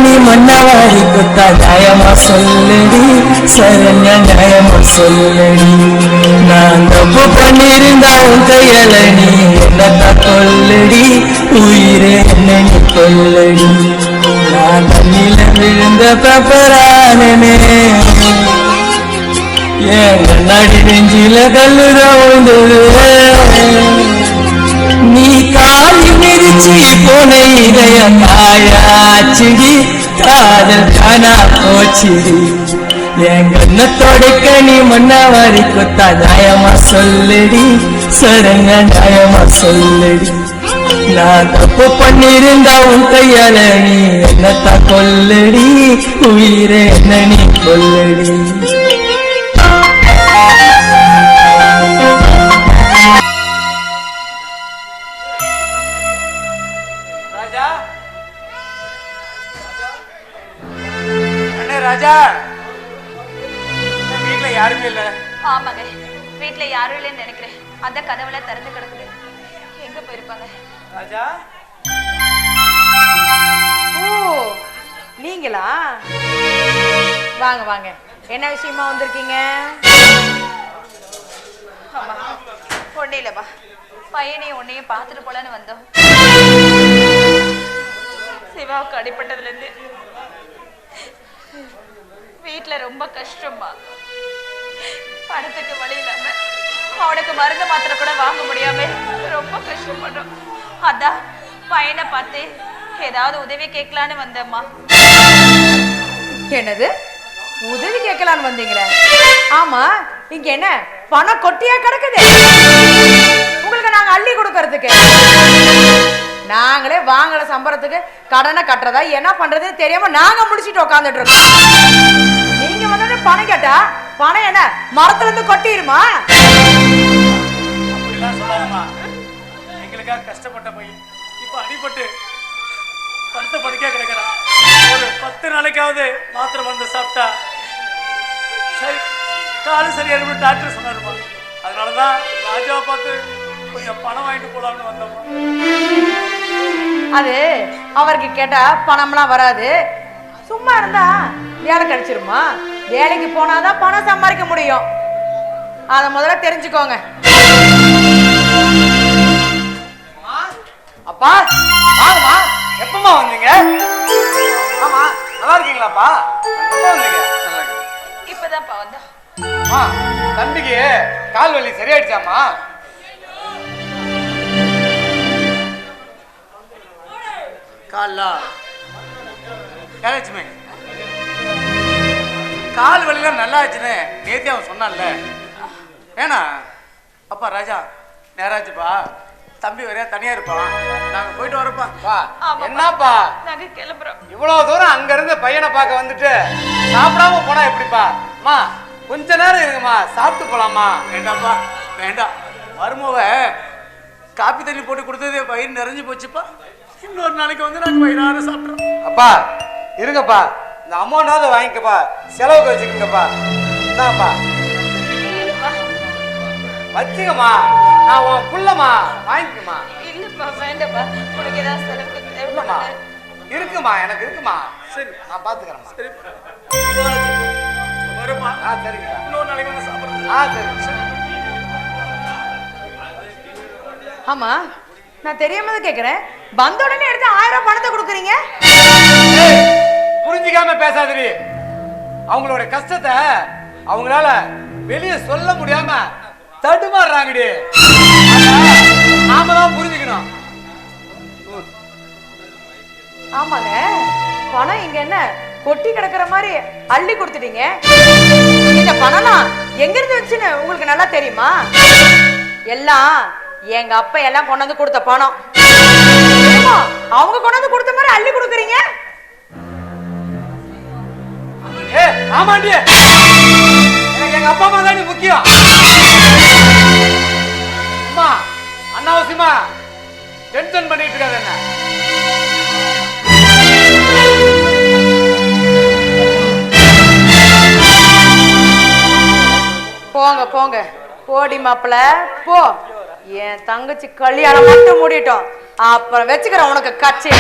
நீ மன்னவாடி குத்தா நியாயமா சொல்லடி, சரண்யா நியாயமா சொல்லடி. நான் தப்பு பண்ண பண்ணிருந்தா உன் கையால நீ என்னத்தான் கொல்லடி உயிரே என்ன நீ கொல்லடி நான் தண்ணில விழுந்த பெப்பரானே என் கண்ணாடி நெஞ்சில கல்லுத உண்டது நீ காலி மிதிச்சு போன இதய காயாச்சிடி காதல் காணா போச்சிடி என் கண்ணத்தோடுக்க நீ மண்ண வாரி கொத்தா நியாயமா சொல்லடி சடங்க நியாயமா சொல்லடி நான் தப்பு பண்ணிருந்தா உன் கையால நீ என்னத்தா கொல்லடி உயிரே என்ன நீ கொல்லடி ராஜா அண்ணே ராஜா வீட்டுல யாருமே இல்ல. ஆமாங்க, வீட்டுல யாரும் இல்லைன்னு நினைக்கிறேன். அந்த கதவுல திறந்து கிடக்குது. எங்க போயிருப்பாங்க? ராஜா ஓ நீங்களா? வாங்க வாங்க, என்ன விஷயமா வந்திருக்கீங்க? ஆமா, ஒண்ணே இல்லப்பா, பையனையும் உன்னையும் பார்த்துட்டு போலான்னு வந்தோம். சிவாவுக்கு அடிப்பட்டதுல இருந்து வீட்டுல ரொம்ப கஷ்டமா, பணத்துக்கு வழி இல்லாம அவனுக்கு மருந்து மாத்திரை கூட வாங்க முடியாம ரொம்ப கஷ்டப்படுறோம். அதான் பையனை பார்த்து ஏதாவது உதவி கேட்கலான்னு வந்தம்மா. என்னது உதவி கேட்கலான்னு வந்தீங்களே? ஆமா, இங்க என்ன பணம் கொட்டியா கிடக்குது? உங்களுக்கு நாங்க அள்ளி கொடுக்கறதுக்கு? நாங்களே வாங்கல சம்பளத்துக்கு கடனை கட்டுறதா என்ன பண்றதுன்னு தெரியாம நாங்க முடிச்சுட்டு உட்காந்துட்டு இருக்கோம். நீங்க வந்து பணம் கேட்டா பணம் என்ன மரத்துல இருந்து கொட்டிருமா? அப்படிலாம் சொல்லாதம்மா. எங்களுக்காக கஷ்டப்பட்ட பையன் இப்ப அடிபட்டு படுத்த படுக்கையா கிடக்கிறான். ஒரு 10 நாளைக்காவது மாத்திரை மருந்து சாப்பிட்டா சரி காலு சரியாயிருமே டாக்டர் சொன்னாருமா. அதனாலதான் ராஜாவை பார்த்து கொஞ்சம் பணம் வாங்கிட்டு போலாம்னு வந்தோம்மா. அது அவருக்கு கேட்டா பணம்லாம் வராது. சும்மா இருந்தா வேலை கிடைச்சிருமா? வேலைக்கு போனாதான் பணம் சம்பாதிக்க முடியும். அத முதல்ல தெரிஞ்சுக்கோங்க. அப்பா வாங்கம்மா. எப்பமா வந்தீங்க? ஆமா, நல்லா இருக்கீங்களாப்பா? எப்ப வந்தீங்க? நல்லா இருக்கீங்க. இப்பதான்ப்பா வந்தோம். தம்பிக்கு கால் வலி சரியாயிடுச்சாமா? கால்லாம் ஏதாச்சுமே கால் வலிலாம் நல்லா ஆச்சுன்னு நேத்தி அவன் சொன்னான்ல. ஏன்னா அப்பா ராஜா நேராச்சுப்பா, தம்பி வரையா தனியா இருப்பான். நாங்க போயிட்டு வரப்பா. என்னப்பா நாங்க கிளம்புறோம். இவ்வளவு தூரம் அங்க இருந்து பையனை பார்க்க வந்துட்டு சாப்பிடாம போனா எப்படிப்பா? அம்மா கொஞ்ச நேரம் இருங்கம்மா, சாப்பிட்டு போலாமா? வேண்டாம்ப்பா வேண்டாம். மருமவ காப்பி தண்ணி போட்டு கொடுத்தது வயிறு நிறைஞ்சு போச்சுப்பா. இன்னொரு நாளைக்கு வந்து நாங்க வயிறார சாப்பிட்றோம். அப்பா இருங்கப்பா, இந்த அமௌண்டாவது வாங்கிக்கப்பா, செலவுக்கு வச்சுக்கோங்கப்பா. இந்தாப்பா வச்சுக்கம்மா, நான் உன் புள்ளம்மா, வாங்கிக்கம்மா. இல்லப்பா வேண்டாப்பா, உனக்கு ஏதாவது செலவுக்கு இல்லம்மா தேவைப்படல. இருக்குமா, எனக்கு இருக்குமா. சரி நான் பாத்துக்கிறேன். சரி வருமா? சரிங்க. இன்னொரு நாளைக்கு வந்து சாப்பிடுறேன். சரி. ஆமா, நான் தெரியாம கேக்குறேன். வந்த உடனே எடுத்து 1000 பணத்தை கொடுக்குறீங்க. புரிஞ்சுக்காம பேசாதீ. அவங்களோட கஷ்டத்தை அவங்களால வெளியே சொல்ல முடியாம தடுமாறுறாங்கடி. நாம தான் புரிஞ்சுக்கணும். ஆமாங்க, பணம் இங்க என்ன கொட்டி கிடக்குற மாதிரி அள்ளி கொடுத்துட்டீங்க. இந்த பணம்லாம் எங்க இருந்து வந்துச்சுன்னு உங்களுக்கு நல்லா தெரியுமா? எல்லாம் எங்க அப்பா எல்லாம் கொண்டு வந்து கொடுத்த பணம். அவங்க கொண்டு வந்து கொடுத்த மாதிரி அள்ளி கொடுக்குறீங்க. ஆமாண்டி, எனக்கு எங்க அப்பா அம்மா தான் முக்கியம். அம்மா அனாவசியமா டென்ஷன் பண்ணிட்டு இருக்காது. என்ன போங்க போங்க, போடி மாப்பிள போ. என் தங்கச்சி கல்யாணம் மட்டும் முடியட்டும், அப்புறம் வச்சுக்கிறேன் உனக்கு கட்சி.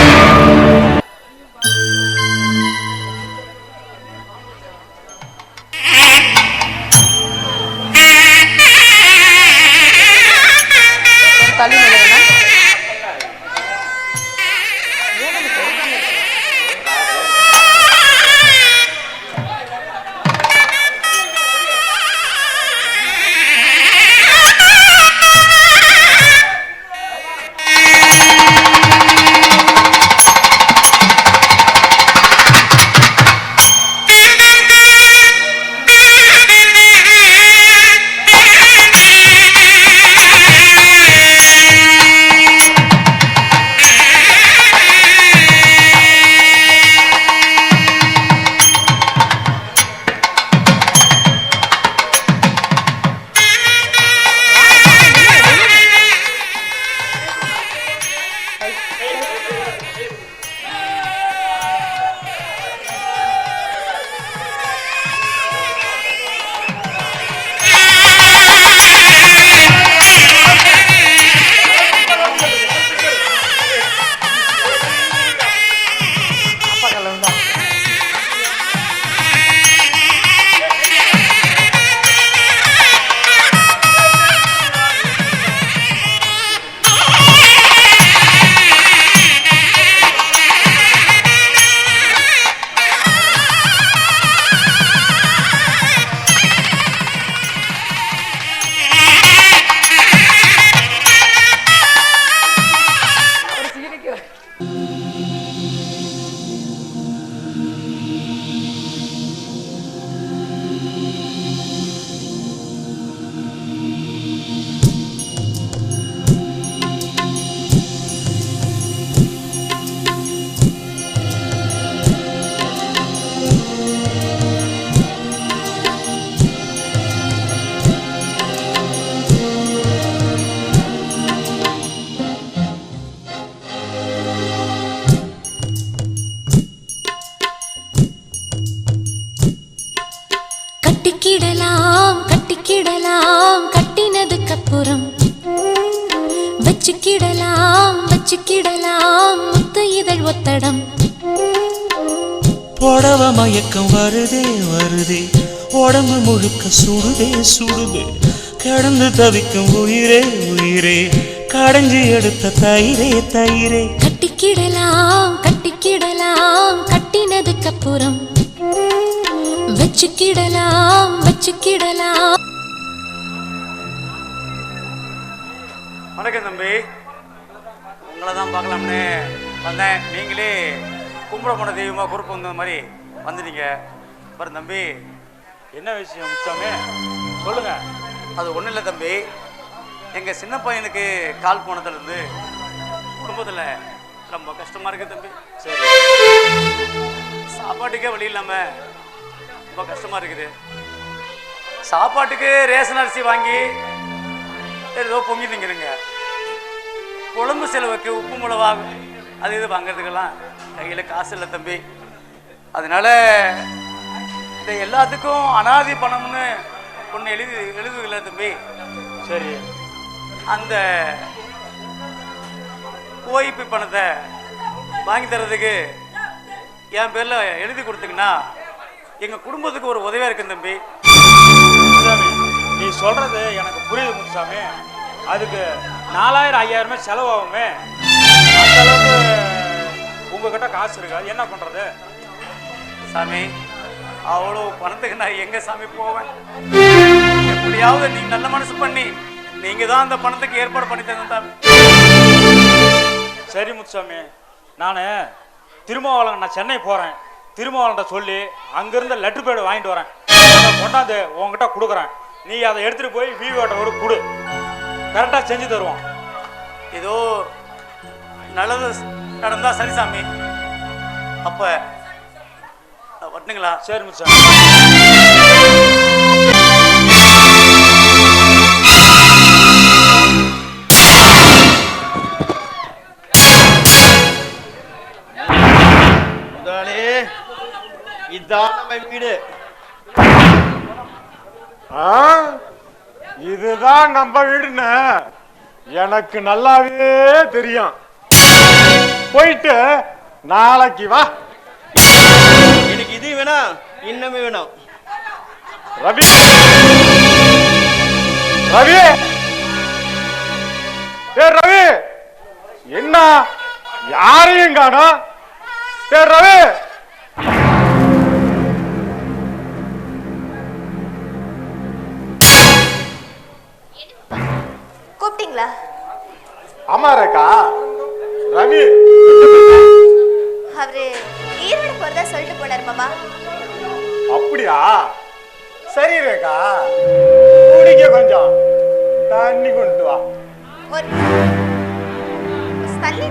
வச்சுக்கிடலாம் முத்து இதழ் ஒத்தடம். புடவ மயக்கம் வருதே வருதே, உடம்பு முழுக்க சுடுதே சுடுதே, கடந்து தவிக்கும் உயிரே உயிரே, கடைஞ்சி எடுத்த தயிரே தயிரே. கட்டிக்கிடலாம் கட்டிக்கிடலாம் கட்டினதுக்கு அப்புறம் வச்சுக்கிடலாம் வச்சுக்கிடலாம். வணக்கம் தம்பி, உங்களை தான் பார்க்கலாம்னு வந்தேன். நீங்களே கும்பிட போன தெய்வமாக குறுப்பு வந்த மாதிரி வந்துட்டீங்க. அப்புறம் தம்பி, என்ன விஷயம் முச்சாமி சொல்லுங்க. அது ஒன்றும் இல்லை தம்பி, எங்கள் சின்ன பையனுக்கு கால் போனதுலேருந்து குடும்பத்தில் ரொம்ப கஷ்டமாக இருக்குது தம்பி. சரி, சாப்பாட்டுக்கே வழி இல்லாமல் ரொம்ப கஷ்டமாக இருக்குது. சாப்பாட்டுக்கு ரேஷன் அரிசி வாங்கி ஏதோ பொங்கி திங்கிறங்க. குழம்பு செலவுக்கு உப்பு மிளவா அது இது வாங்கிறதுக்கெல்லாம் கையில் காசு இல்லை தம்பி. அதனால இந்த எல்லாத்துக்கும் அனாதி பணம்னு ஒன்று எழுதுல தம்பி. சரி, அந்த ஓய்வு பணத்தை வாங்கி தர்றதுக்கு என் பேரில் எழுதி கொடுத்தீங்கன்னா எங்கள் குடும்பத்துக்கு ஒரு உதவியாக இருக்குங்க தம்பி. முத்துசாமி, நீ சொல்றது எனக்கு புரியுது முத்துசாமி. அதுக்கு 4000-5000 செலவாகுமே. அந்த அளவுக்கு உங்ககிட்ட காசு இருக்காது, என்ன பண்றது சாமி? அவ்வளோ பணத்துக்கு நான் எங்க சாமி போவேன்? எப்படியாவது நீங்க நல்ல மனசு பண்ணி நீங்க தான் அந்த பணத்துக்கு ஏற்பாடு பண்ணி தந்தா. சரி முத்துசாமி, நான் திருமாவளம், நான் சென்னை போறேன். திருமாவளம்கிட்ட சொல்லி அங்கிருந்த லெட்டர் பேடு வாங்கிட்டு வரேன். அதை கொண்டாந்து உங்ககிட்ட கொடுக்குறேன். நீ அதை எடுத்துட்டு போய் விவோட்ட ஒரு கொடு, கரெக்டாக செஞ்சு தருவான். ஏதோ நல்லது நடந்தா சரி சாமி. அப்ப வரட்டுங்களா? சரி முத்துசாமி. இதுதான் நம்ம வீடு. இதுதான் நம்ம வீடுன்னு எனக்கு நல்லாவே தெரியும். போயிட்டு நாளைக்கு வா. எனக்கு இது வேணாம், இன்னமே வேணும். ரவி, ரவி, ரவி, என்ன யாரையும் காணோம்? ரவி, கூப்பிட்டீங்களா? ஆமா ரேகா, ரவி அவரு ஈரோடு போறதா சொல்லிட்டு போனார் மாமா. அப்படியா? சரி ரேகா, குடிக்க கொஞ்சம் தண்ணி கொண்டு வா. ஒரு தண்ணி.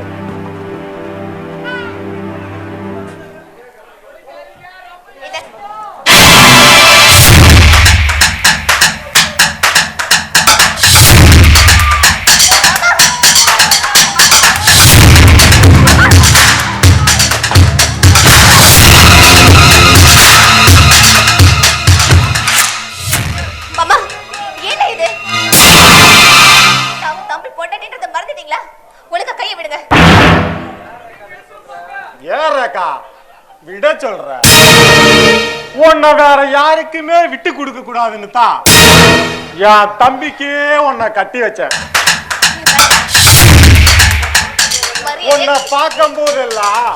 விட சொல்ற, உன்னை வேற யாருக்குமே விட்டு கொடுக்க கூடாதுன்னு தான் என் தம்பிக்கே உன்னை கட்டி வச்சேன். உன்னை பார்க்கும் போதெல்லாம்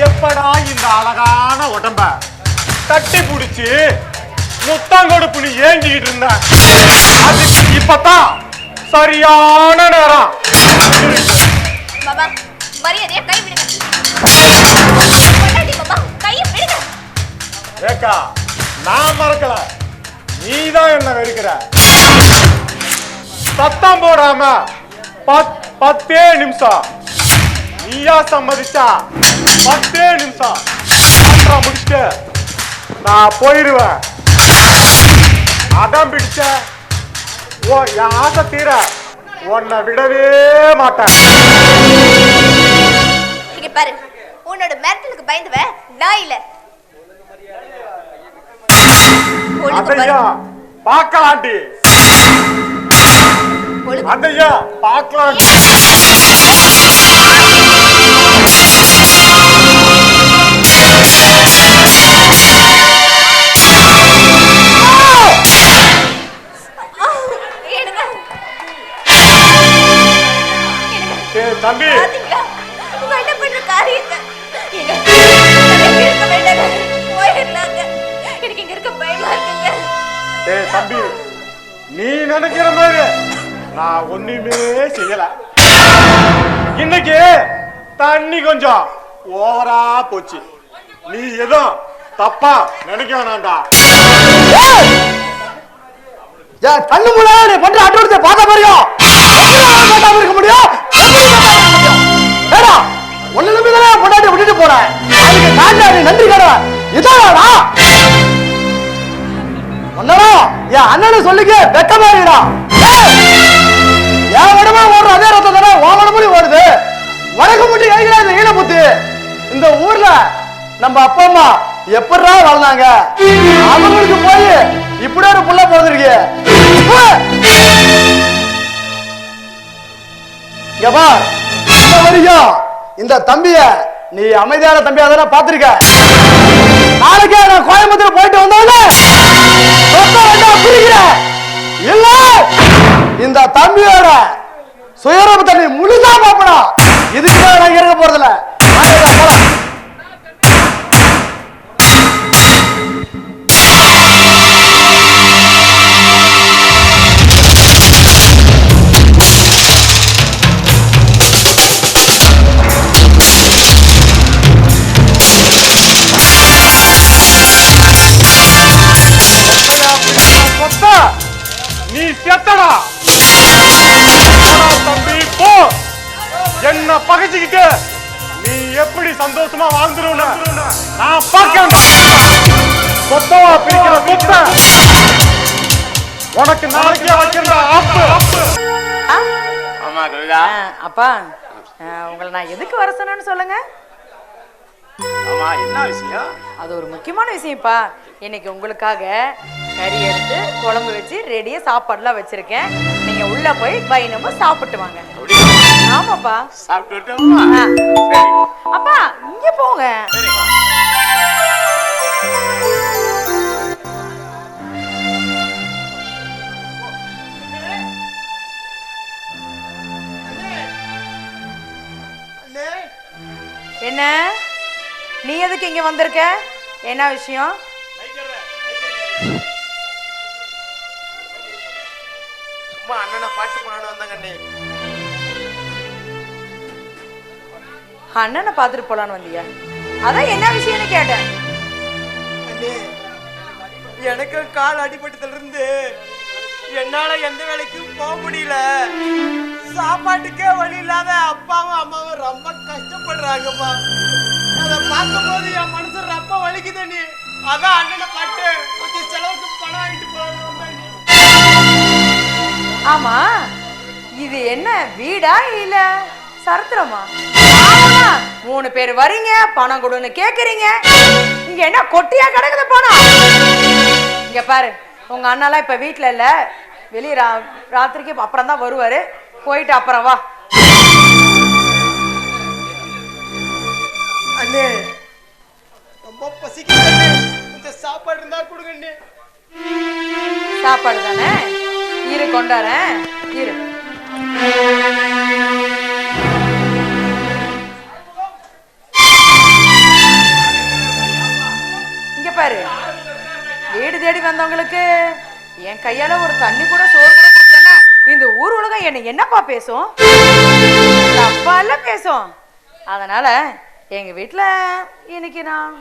எப்படா இந்த அழகான உடம்ப கட்டி பிடிச்சி முத்தங்கொடுப்புன்னு ஏங்கிட்டு இருந்த, அதுக்கு இப்பதான் சரியான நேரம். ரேகா, நான் மறக்கல, நீதான் என்ன வெறுக்கிற. சத்தம் போடாம 10 நிமிஷம் நீயா சம்மதிச்சா 10 நிமிஷம் முடிச்சுட்டு நான் போயிடுவேன். அடம் பிடிச்ச என் ஆசை தீர உன்னை விடவே மாட்டேன். பாரு, உன்னோட மிரட்டலுக்கு பயந்துவ நான் இல்ல. அதையா பார்க்கலாண்டி, அதையா பார்க்கலாம். தம்பி உங்கள்கிட்ட பண்ற காரியத்தை இருக்க வேண்டாங்க, போயிடலாங்க. எனக்கு இங்க இருக்க பயமா இருக்குங்க. தம்பி, நீ நினைக்கிற மாதிரி நான் ஒண்ணுமே செய்யல. இன்னைக்கு தண்ணி கொஞ்சம் ஓவரா போச்சு. நீ ஏதோ தப்பா நினைக்க வேணாண்டா. கண்ணு மூட நீ பண்ற அட்டோடத்தை பார்த்த மாதிரியும் இருக்க முடியும். ஒன்னு நம்பிதானே பொண்டாட்டி விட்டுட்டு போறேன். அதுக்கு காட்டாடி நன்றி கடை இதாடா. ஒன்னரும் என் அண்ணனை சொல்லிக்க வெக்கமா இருக்கா. என் உடம்பு ஓடுற அதே ரத்தம் தானே உன் உடம்புலையும் ஓடுது. வடக்கு முட்டி கைகளா இந்த ஈழமுத்து. இந்த ஊர்ல நம்ம அப்பா அம்மா எப்படா வாழ்ந்தாங்க? அவங்களுக்கு போய் இப்படி ஒரு புள்ள பிறந்திருக்கு. வரைக்கும் இந்த தம்பிய நீ அமைதியான தம்பியா தானே பாத்திருக்க. நாளைக்கே நான் கோயம்புத்தூர் போயிட்டு வந்தாலும் இல்ல இந்த தம்பியோட சுயரூபத்தை நீ முழுசா பாப்பணும். இதுக்கு நான் இருக்க போறதில்ல. நீ செத்தடா தம்பி. போ, என்ன பகைச்சுக்கிட்டு நீ எப்படி சந்தோஷமா வாழ்ந்துருன்னு நான் பார்க்க. சொத்தவா பிரிக்கிற சொத்த உனக்கு நாளைக்கே வைக்கிற ஆப்பு. ஆமா கவிதா. அப்பா, உங்களை நான் எதுக்கு வர சொன்னேன்னு சொல்லுங்க. ஆமா, என்ன விஷயம்? அது ஒரு முக்கியமான விஷயம்ப்பா. இன்னைக்கு உங்களுக்காக கறி எடுத்து குழம்பு வச்சு ரெடியா சாப்பாடுலாம் வச்சிருக்கேன். நீங்க உள்ள போய் வைனமா சாப்பிட்டு வாங்க. ஆமாப்பா, சாப்பிட்டு அப்பா இங்க போங்க. என்ன நீ எதுக்கு இங்க வந்திருக்க? என்ன விஷயம்? சும்மா அண்ணனை பாட்டு போனான்னு வந்தாங்க அண்ணே. அண்ணனை பாத்துட்டு போலான்னு வந்தியா? அதான் என்ன விஷயம்னு கேட்டேன். அண்ணே, எனக்கு கால் அடிபட்டதுல இருந்து என்னால எந்த வேலைக்கும் போக முடியல. சாப்பாட்டுக்கே வழி இல்லாத அப்பாவும் அம்மாவும் ரொம்ப கஷ்டப்படுறாங்கப்பா. அதை பார்க்கும் போது என் மனசு ரொம்ப வலிக்குது நீ. அதான் அண்ணனை பாட்டு கொஞ்சம் செலவுக்கு பணம் ஆகிட்டு போறாங்க. ஆமா, இது என்ன வீடா இல்ல சரத்திரமா? 3 பேர் வரீங்க, பணம் கொடுன்னு கேக்குறீங்க. இங்க என்ன கொட்டியா கிடக்குது பணம்? இங்க பாரு, உங்க அண்ணாலாம் இப்ப வீட்டுல இல்ல, வெளியே ராத்திரிக்கு அப்புறம் தான் வருவாரு. போயிட்டு அப்புறம் வா. அண்ணே, ரொம்ப பசிக்குது. கொஞ்சம் சாப்பாடு இருந்தா கொடுங்க அண்ணே. சாப்பாடு தானே, இரு கொண்டாரேன், இரு. இங்க பாரு, வீடு தேடி வந்தவங்களுக்கு என் கையால ஒரு தண்ணி கூட சோறு கூட கொடுக்கலன்னா இந்த ஊர் உலகம் என்ன என்னப்பா பேசும்? தப்பா இல்ல பேசும். அதனால எங்க வீட்டுல இன்னைக்கு நான்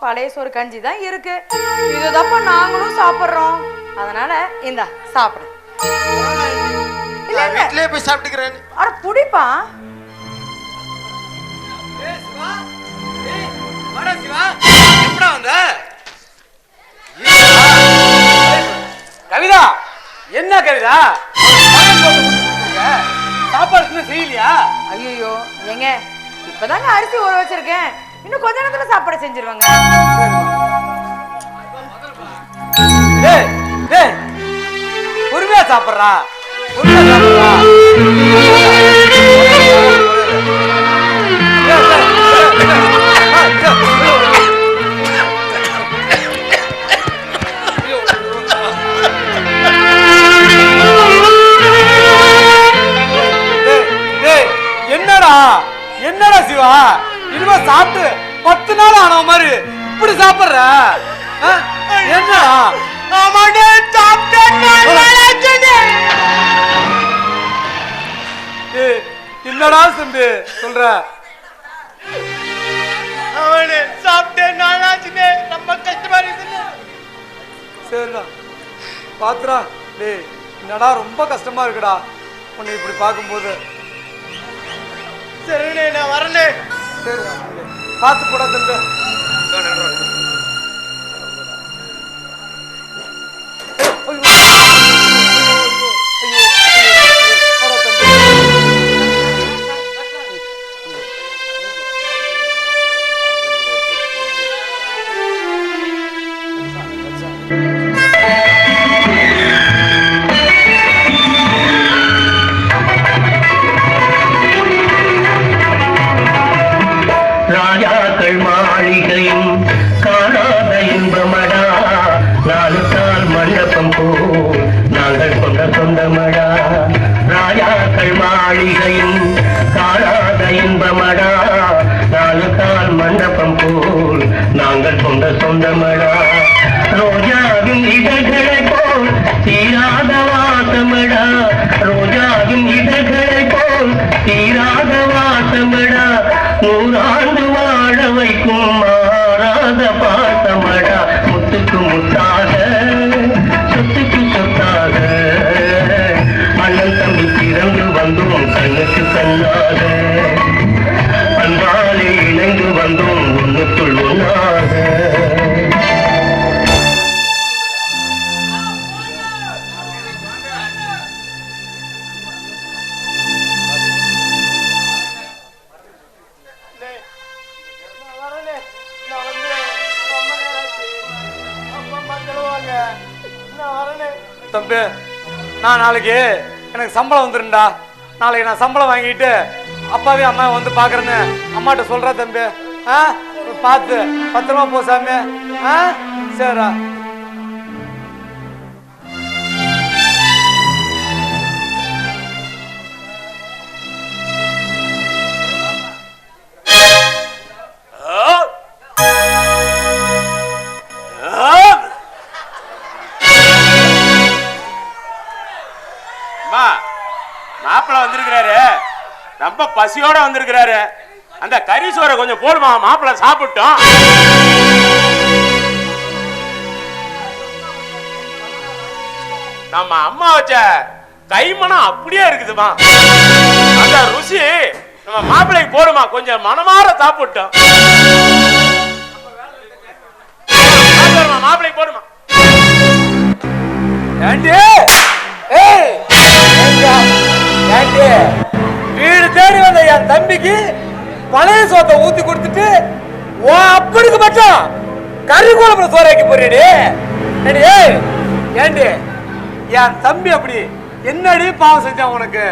பழைய சோறு கஞ்சி தான் இருக்கு. இதுதாப்பா நாங்களும் சாப்பிடுறோம். அதனால இந்தா சாப்பிடு. வீட்லயே போய் சாப்பிட்டுக்கிறேன். அட புடிப்பா. கவிதா, என்ன கவிதா சாப்பாடு செய்யலையா? ஐயோ ஏங்க, இப்பதாங்க அரிசி ஊற வச்சிருக்கேன். இன்னும் கொஞ்ச நேரத்துல சாப்பாடு செஞ்சிருவாங்க. பொறுமையா சாப்பிடுறா, பொறுமையா சாப்பிடுறா. என்னடா சாப்பிட்டு 10 நாள் ஆன மாதிரி இப்படி சாப்பிடுற என்ன? என்னடா தம்பி சொல்ற? அவனே சாப்பிட்டேன் நாளாச்சுனே ரொம்ப கஷ்டமா இருக்குது. சரிடா பாத்துடா. டேய் என்னடா ரொம்ப கஷ்டமா இருக்குடா உன்னை இப்படி பார்க்கும்போது. சரிண்ணே நான் வரனே. சரிடா பார்த்து போடா தம்பி. ராஜாக்கள் மாளிகையும் காணாத இன்பமடா, நாலு கால் மண்டபம் போல் நாங்கள் கொண்ட சொந்தமடா. ராஜாக்கள் மாளிகையும் காணாத இன்பமடா, நாலு கால் மண்டபம் போல் நாங்கள் கொண்ட சொந்தமடா. ரோஜாவின் இதழ்களை போல் தீராத வாசமடா, ரோஜாவின் இதழ்களை போல் தீராத வாசமடா. நூறாண்டு வாழ வைக்கும் மாறாத பாசமடா. முத்துக்கு முத்தாக சொத்துக்கு சொத்தாக அண்ணன் தம்பி பிறந்து வந்தோம் கண்ணுக்கு கண்ணாக. அன்பாலே இணைந்து வந்தோம் ஒன்றுக்குள் ஒன்றாக. தம்பி நான் நாளைக்கு எனக்கு சம்பளம் வந்துருண்டா. நாளைக்கு நான் சம்பளம் வாங்கிட்டு அப்பாவே அம்மா வந்து பாக்குறேன்னு அம்மாட்ட சொல்ற தம்பி. பார்த்து பத்திரமா போ சாமி. சரிடா. மாப்பிள்ள வந்திருக்கிறாரு, ரொம்ப பசியோட வந்திருக்கிறாரு. அந்த கறி சோறை கொஞ்சம் போடுமா, மாப்பிள்ள சாப்பிட்டோம். நம்ம அம்மா வச்ச கைமணம் அப்படியே இருக்குதுமா. அந்த ருசி நம்ம மாப்பிள்ளைக்கு போடுமா, கொஞ்சம் மனமாற சாப்பிட்டோம். மாப்பிள்ளைக்கு போடுமா. வீடு தேடி வந்த என் தம்பிக்கு பழைய சோத்தை ஊத்தி கொடுத்துட்டு அப்படிக்கு மட்டும் கறி குழம்புல சோறாக்கி போறியடி. ஏண்டி என் தம்பி அப்படி என்னடி பாவம் செஞ்சான் உனக்கு?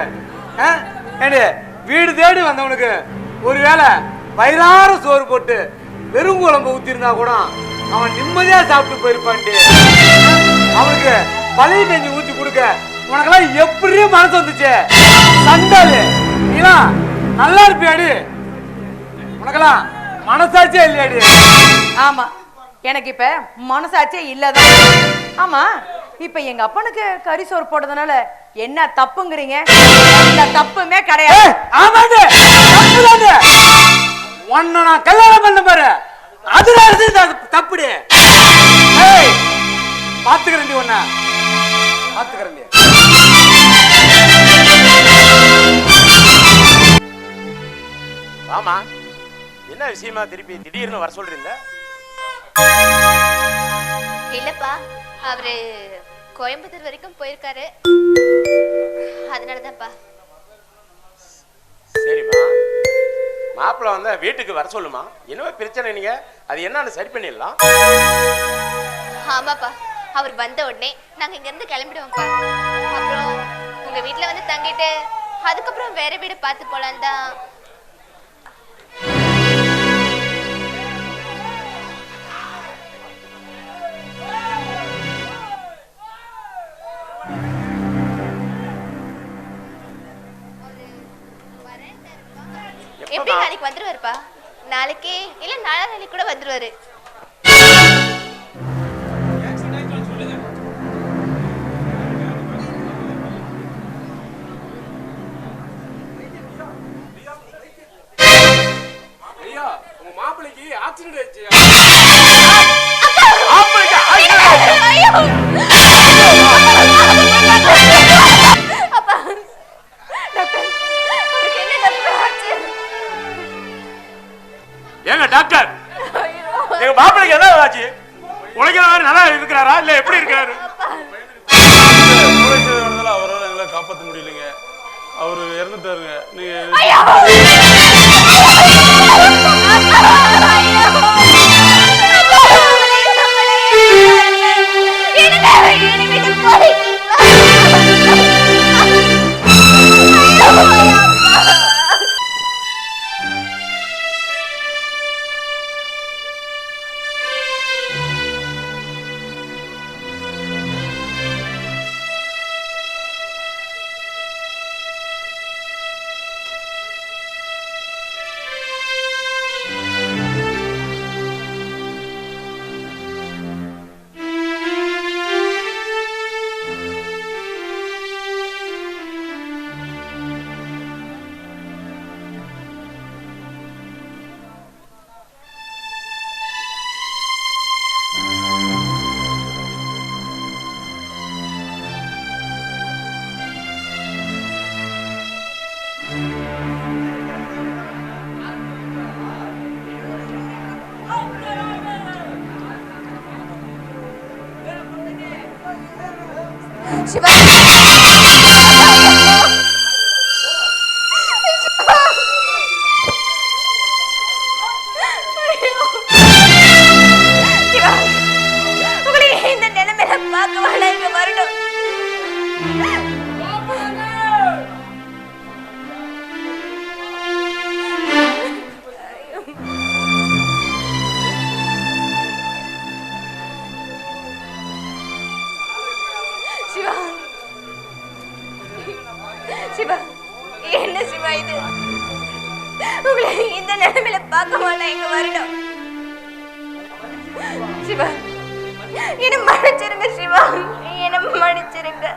ஏண்டி வீடு தேடி வந்தவனுக்கு ஒருவேளை வயிறார சோறு போட்டு வெறும் குழம்பு ஊத்தி இருந்தா கூட அவன் நிம்மதியா சாப்பிட்டு போயிருப்பான்டி. அவனுக்கு பழைய கஞ்சி ஊத்தி கொடுக்க உனக்கெல்லாம் எப்படி மனசு வந்துச்சு? சண்டாலு நீலாம் நல்லா இருப்பியாடி? உனக்கெல்லாம் மனசாச்சே இல்லையாடி? ஆமா எனக்கு இப்ப மனசாச்சே இல்லதான். ஆமா இப்ப எங்க அப்பனுக்கு கறி சோறு போட்டதுனால என்ன தப்புங்கிறீங்க? தப்புமே கிடையாது. ஆமாங்க தப்புதாங்க. உன்னை நான் கல்யாணம் பண்ண பாரு, அதுல தப்புடி. பாத்துக்கிறேன் உன்ன பாத்துக்கிறேன். ஆமா என்ன விஷயமா திருப்பி திடீர்னு வர சொல்றீங்க? இல்லப்பா அவரு கோயம்புத்தூர் வரைக்கும் போயிருக்காரு, அதனாலதான்ப்பா. சரிம்மா, மாப்பிள்ள வந்தா வீட்டுக்கு வர சொல்லுமா. என்ன பிரச்சனை நீங்க அது என்னன்னு சரி பண்ணிடலாம். ஆமாப்பா அவர் வந்த உடனே நாங்க இங்க இருந்து கிளம்பிடுவோம்ப்பா. அப்புறம் உங்க வீட்டுல வந்து தங்கிட்டு அதுக்கப்புறம் வேற வீடு பார்த்து போலாம் தான். எப்படி நாளைக்கு வந்துருவாருப்பா? நாளைக்கு இல்ல நாளைக்கு கூட வந்துருவாரு. ஐயா உங்க மாப்பிளைக்கு ஆக்சிடென்ட் ஆயிடுச்சு. ஏங்க டாக்டர் எங்க மாப்பிளைக்கு என்ன ஆச்சு? உழைக்கிற மாதிரி நல்லா இருக்கிறாரா இல்ல எப்படி இருக்காரு? அவரால் எங்களை காப்பாற்ற முடியலைங்க. அவரு இறந்துட்டாருங்க. சிவா உங்களை இந்த நிலைமையில பார்க்க வேணா இங்க வரணும். சிவா சிவா என்ன சிவா இது? உங்களை இந்த நிலைமையில பார்க்க மாட்டேன் இங்க வரணும். சிவா என்ன மன்னிச்சிருங்க சிவா, என்ன மன்னிச்சிருங்க.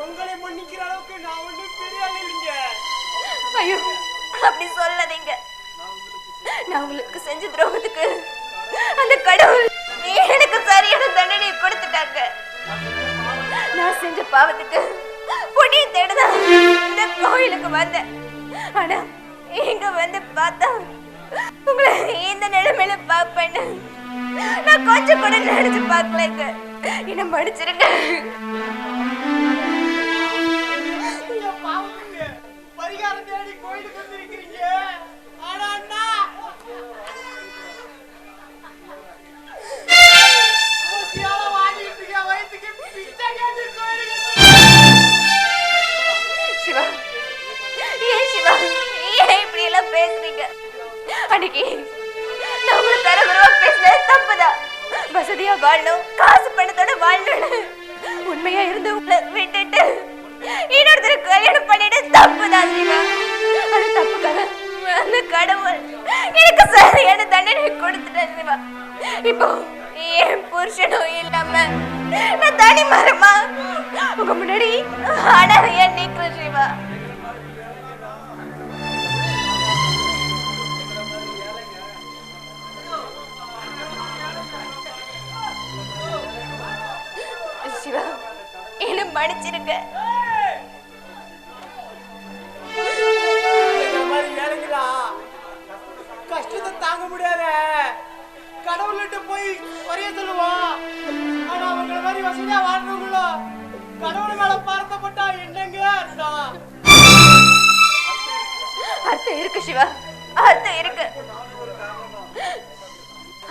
உங்களை மன்னிக்கிற அளவுக்கு நான் ஒன்றும் பெரிய ஆள் இல்லைங்க. ஐயோ அப்படி சொல்லாதீங்க. நான் உங்களுக்கு செஞ்ச துரோகத்துக்கு அந்த கடவுள் எனக்கு சரியான தண்டனை கொடுத்துட்டாங்க. நான் செஞ்ச பாவத்துக்கு பொடியை தேடுதான் இந்த கோயிலுக்கு வந்தேன். ஆனா இங்க வந்து பார்த்தா உங்களை இந்த நிலைமையில பாப்பேன்னு நான் கொஞ்சம் கூட நினைச்சு பார்க்கலங்க. என்ன மன்னிச்சிருங்க. பரிகாரம் தேடி கோயிலுக்கு வந்திருக்கிறீங்க. ஆனா அண்ணா சிவா ஏன் சிவா ஏன் இப்படி எல்லாம் பேசுறீங்க? அன்னைக்கு நான் உங்களுக்கு தரகுறவா பேசினது தப்புதான். வசதியா வாழணும், காசு பணத்தோட வாழணும், உண்மையா இருந்து உங்களை விட்டுட்டு இன்னொருத்தர் கல்யாணம் பண்ணிட்டு தப்புதான் சிவா. அது தப்புக்காக அந்த கடவுள் எனக்கு சரியான தண்டனை கொடுத்துட்டேன் சிவா. இப்போ என் புருஷனும் இல்லாம நான் தனி மரமா உங்க முன்னாடி அனாதையா நிக்கிறேன் சிவா. சிவா என்ன மன்னிச்சிருங்க. கஷ்டத்தை தாங்க முடியாத கடவுள்கிட்ட போய் வரைய சொல்லுவோம். ஆனா அவங்கள மாதிரி வசதியா வாழ்றவங்களோ கடவுள் மேல பார்த்தப்பட்டா என்னங்க அர்த்தம்? அர்த்தம் இருக்கு சிவா, அர்த்தம் இருக்கு.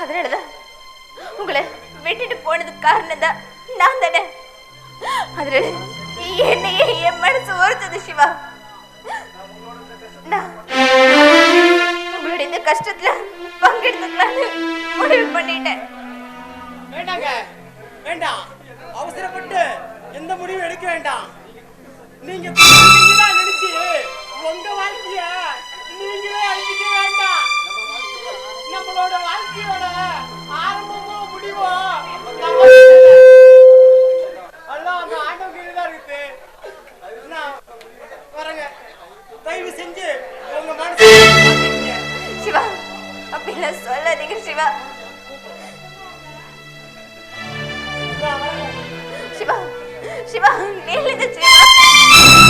அதனாலதான் உங்களை விட்டுட்டு போனதுக்கு காரணம் தான் நான் தானே. அதனால என்னையே என் மனசு ஒருத்தது சிவா. நான் உங்களுடைய இந்த கஷ்டத்துல பங்கெடுத்துக்கலான்னு முடிவு பண்ணிட்டேன். வேண்டாங்க, வேண்டாம். அவசரப்பட்டு எந்த முடிவும் எடுக்க வேண்டாம். நீங்க தான் நினைச்சு உங்க வாழ்க்கைய நீங்களே அழிக்க வேண்டாம். நம்மளோட வாழ்க்கையோட ஆரம்பமோ முடிவோ எல்லாம் அந்த ஆண்டவங்க தான் இருக்கு. வரங்க, தயவு செஞ்சு உங்க மனசு சிவா, அப்படிலாம் சொல்லாதீங்க சிவா. சிவா, சிவா, நில்லுங்க சிவா.